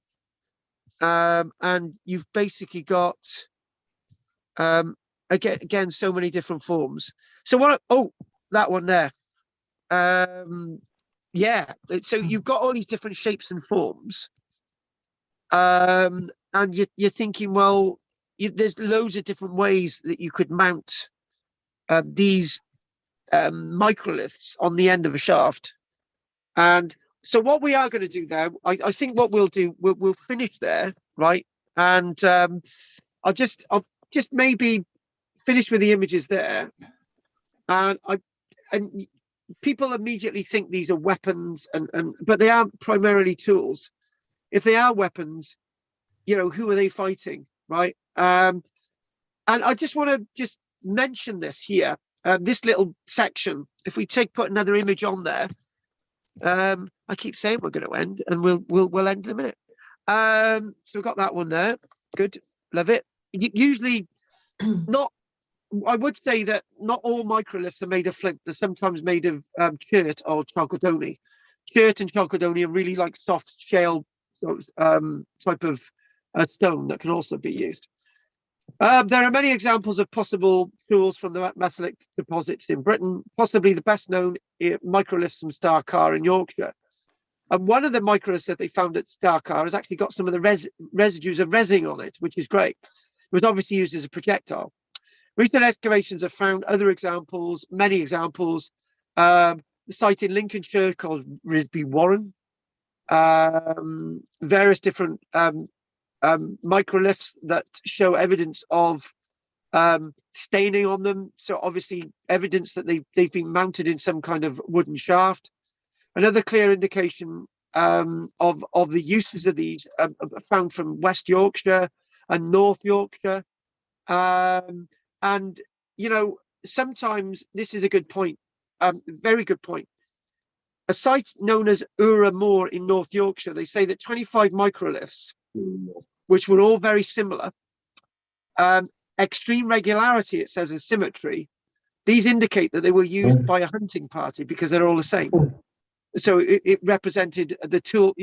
And you've basically got again so many different forms. So that one there. Yeah, so you've got all these different shapes and forms, and you're thinking, well, there's loads of different ways that you could mount these microliths on the end of a shaft. And so what we are going to do there, I think what we'll do, we'll finish there, right? And I'll just maybe finish with the images there. And people immediately think these are weapons, but they are primarily tools. If they are weapons, who are they fighting, right? And I just want to just mention this here, this little section. If we put another image on there. I keep saying we're going to end, and we'll end in a minute. So we've got that one there. Good, love it. Usually, not. I would say that not all microliths are made of flint. They're sometimes made of chert or chalcedony. Chert and chalcedony are really like soft shale type of stone that can also be used. There are many examples of possible tools from the Mesolithic deposits in Britain. Possibly the best known microliths from Starcar in Yorkshire. And one of the microliths that they found at Starcar has actually got some of the residues of resin on it, which is great. It was obviously used as a projectile. Recent excavations have found other examples, many examples. The site in Lincolnshire called Risby Warren. Various different microliths that show evidence of staining on them. So obviously evidence that they've been mounted in some kind of wooden shaft. Another clear indication of the uses of these found from West Yorkshire and North Yorkshire. And, sometimes this is a good point, very good point. A site known as Ura Moor in North Yorkshire, they say that 25 microliths, which were all very similar, extreme regularity, it says, and symmetry. These indicate that they were used by a hunting party because they're all the same. So it represented the tool,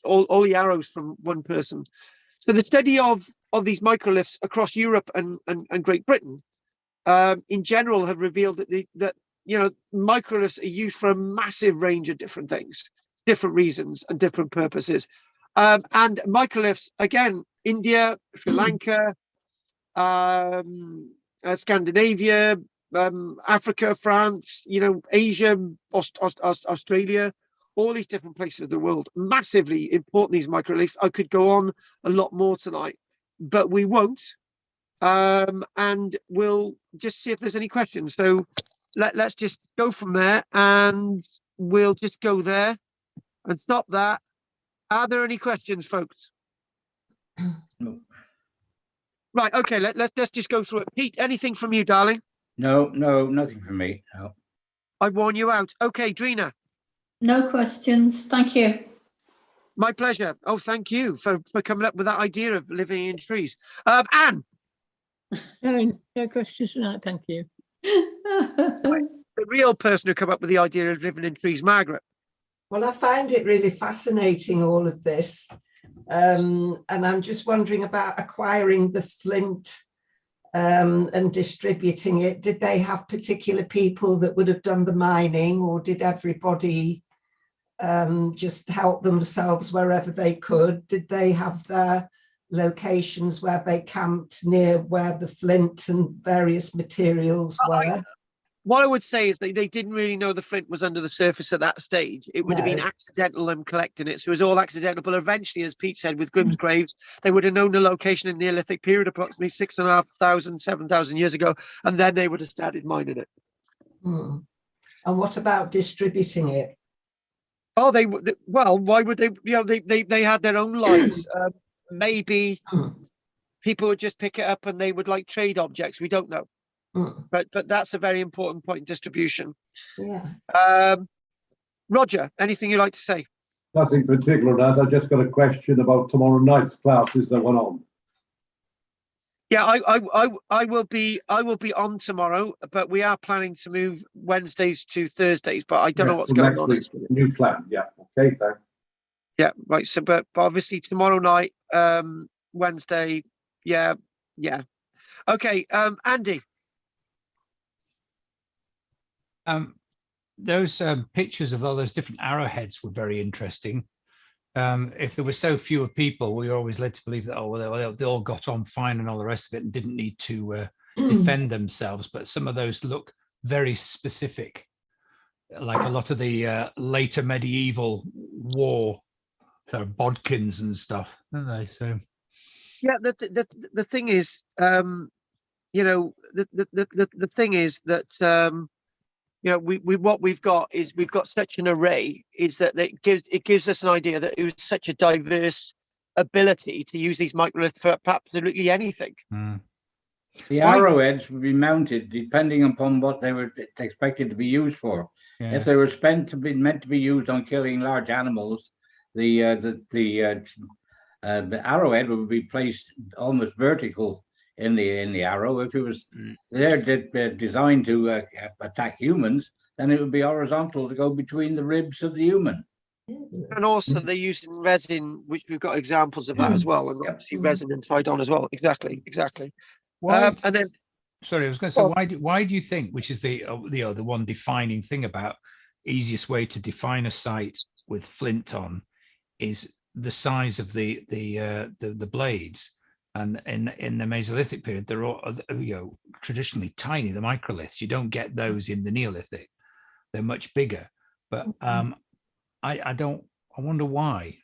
all the arrows from one person. So the study of these microliths across Europe and Great Britain, in general, have revealed that microliths are used for a massive range of different things, different reasons and different purposes. And microliths, again, India, Sri Lanka, Scandinavia, Africa, France, Asia, Australia, all these different places of the world. Massively important, these microliths. I could go on a lot more tonight, but we won't. And we'll just see if there's any questions. So let's just go from there, and we'll just go there and stop that. Are there any questions, folks? No. Right, okay, let's just go through it. Pete, anything from you, darling? No, nothing from me. No. I warn you out. Okay, Drina. No questions. Thank you. My pleasure. Oh, thank you for coming up with that idea of living in trees. Anne. No questions tonight, thank you. The real person who came up with the idea of living in trees, Margaret. Well, I find it really fascinating, all of this. And I'm just wondering about acquiring the flint and distributing it. Did they have particular people that would have done the mining, or did everybody just help themselves wherever they could? Did they have their locations where they camped near where the flint and various materials were? What I would say is they didn't really know the flint was under the surface at that stage. It would have been accidental them collecting it. So it was all accidental. But eventually, as Pete said, with Grimm's graves, they would have known the location in the Neolithic period, approximately 6,500, 7,000 years ago. And then they would have started mining it. And what about distributing it? Oh, well, why would they? They had their own lives. Maybe people would just pick it up and they would like trade objects. We don't know. But that's a very important point, distribution. Yeah. Roger, anything you'd like to say? Nothing particular, Nat. I just got a question about tomorrow night's classes that went on. Yeah, I will be on tomorrow, but we are planning to move Wednesdays to Thursdays, but I don't know what's going on. New plan, yeah. Okay, thanks. Yeah, right. So, but obviously tomorrow night, Wednesday, yeah. Okay, Andy. Those pictures of all those different arrowheads were very interesting. If there were so fewer people, we were always led to believe that they all got on fine and all the rest of it and didn't need to defend themselves. But some of those look very specific, like a lot of the later medieval war sort of bodkins and stuff, don't they? So yeah, the thing is, the thing is that what we've got is we've got such an array, is that it gives us an idea that it was such a diverse ability to use these microliths for absolutely anything. The arrowheads would be mounted depending upon what they were expected to be used for. Yeah. If they were meant to be used on killing large animals, the arrowhead would be placed almost vertical in the arrow. If it was designed to attack humans, then it would be horizontal to go between the ribs of the human. And also they're using resin, which we've got examples of that as well, and obviously resin and tied on as well. Exactly. Why, and then, sorry, I was going to say, why do you think, which is the one defining thing about easiest way to define a site with flint on, is the size of the blades. And in the Mesolithic period, they're all traditionally tiny. The microliths, you don't get those in the Neolithic; they're much bigger. But I wonder why.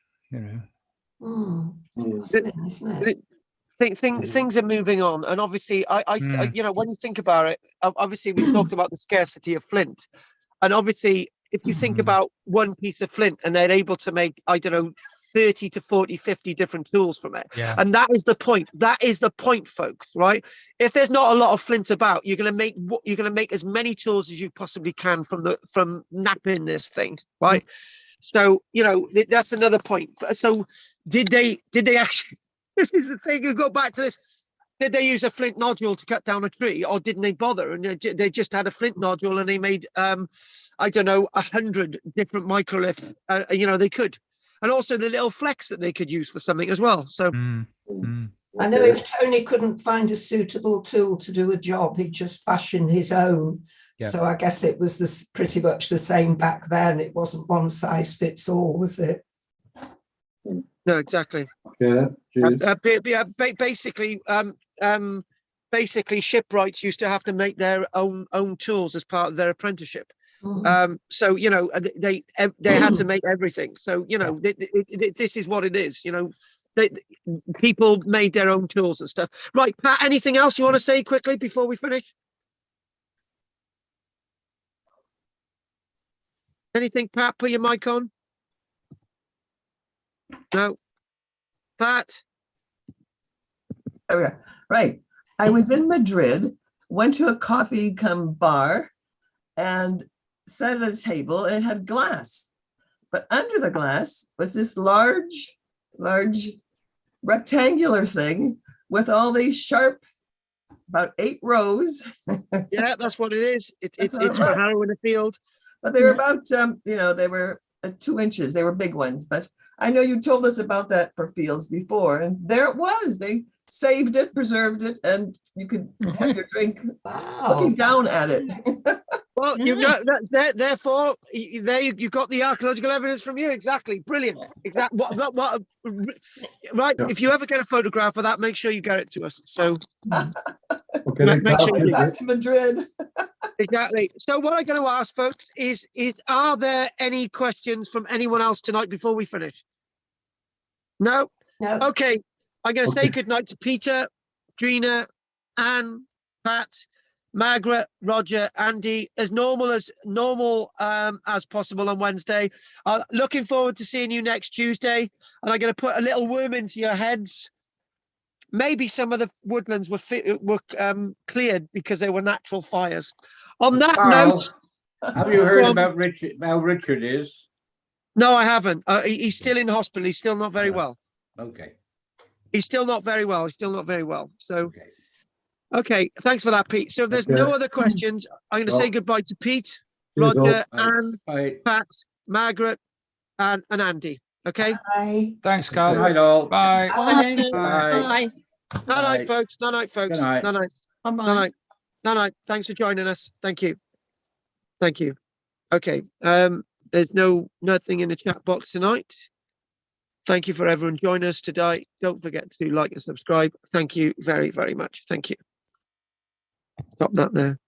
Things are moving on, and obviously, I when you think about it, obviously we talked about the scarcity of flint, and obviously, if you think about one piece of flint, and they're able to make 30 to 40, 50 different tools from it. Yeah. And that is the point. That is the point, folks, right? If there's not a lot of flint about, you're going to make as many tools as you possibly can from napping this thing, right? So, that's another point. So did they actually, this is the thing, you go back to this, did they use a flint nodule to cut down a tree, or didn't they bother? And they just had a flint nodule and they made, 100 different microliths, they could. And also the little flex that they could use for something as well. So I know if Tony couldn't find a suitable tool to do a job, he'd just fashion his own. Yeah. So I guess it was pretty much the same back then. It wasn't one size fits all, was it? No, exactly. Yeah, cheers. Basically, shipwrights used to have to make their own tools as part of their apprenticeship. Mm. So you know, they had to make everything. So you know, this is what it is. You know, people made their own tools and stuff. Right, Pat. Anything else you want to say quickly before we finish? Anything, Pat? Put your mic on. No, Pat. Okay, right. I was in Madrid, went to a coffee cum bar and sat at a table and it had glass. But under the glass was this large rectangular thing with all these sharp, about 8 rows. Yeah, that's what it is. That's It's what it for was. harrowing a field. But they were about, they were 2 inches. They were big ones. But I know you told us about that for fields before. And there it was. They saved it, preserved it, and you could have your drink looking down at it. Well, you know that therefore there you got the archaeological evidence from you. Exactly, brilliant. Exactly. What right? Yeah. If you ever get a photograph of that, make sure you get it to us. So Okay, then, make Carl, sure you do. Back to Madrid. Exactly. So what I'm going to ask folks is are there any questions from anyone else tonight before we finish? No. No. Okay. I'm going to say Okay. good night to Peter, Drina, Anne, Pat, Margaret, Roger, Andy, as normal as possible on Wednesday. Looking forward to seeing you next Tuesday. And I'm going to put a little worm into your heads. Maybe some of the woodlands were cleared because they were natural fires. On that Carl, note, have you heard Go on. about Richard? How Richard is? no, I haven't. He's still in hospital. He's still not very well. Okay. He's still not very well. He's still not very well. So, Okay. okay. Thanks for that, Pete. So if there's Okay. no other questions, I'm going to say Well, goodbye to Pete, cheers all. Roger, Bye. Anne, Bye. Pat, Margaret, and Andy. Okay. Bye. Thanks, Good Carl. night, all. Bye. Bye. Bye. Bye. Bye. Night night, folks. Night night, folks. Good night. Night night. Bye. Night night. Night night. Thanks for joining us. Thank you. Thank you. Okay. There's nothing in the chat box tonight. Thank you for everyone joining us today. Don't forget to like and subscribe. Thank you very, very much. Thank you. Stop that there.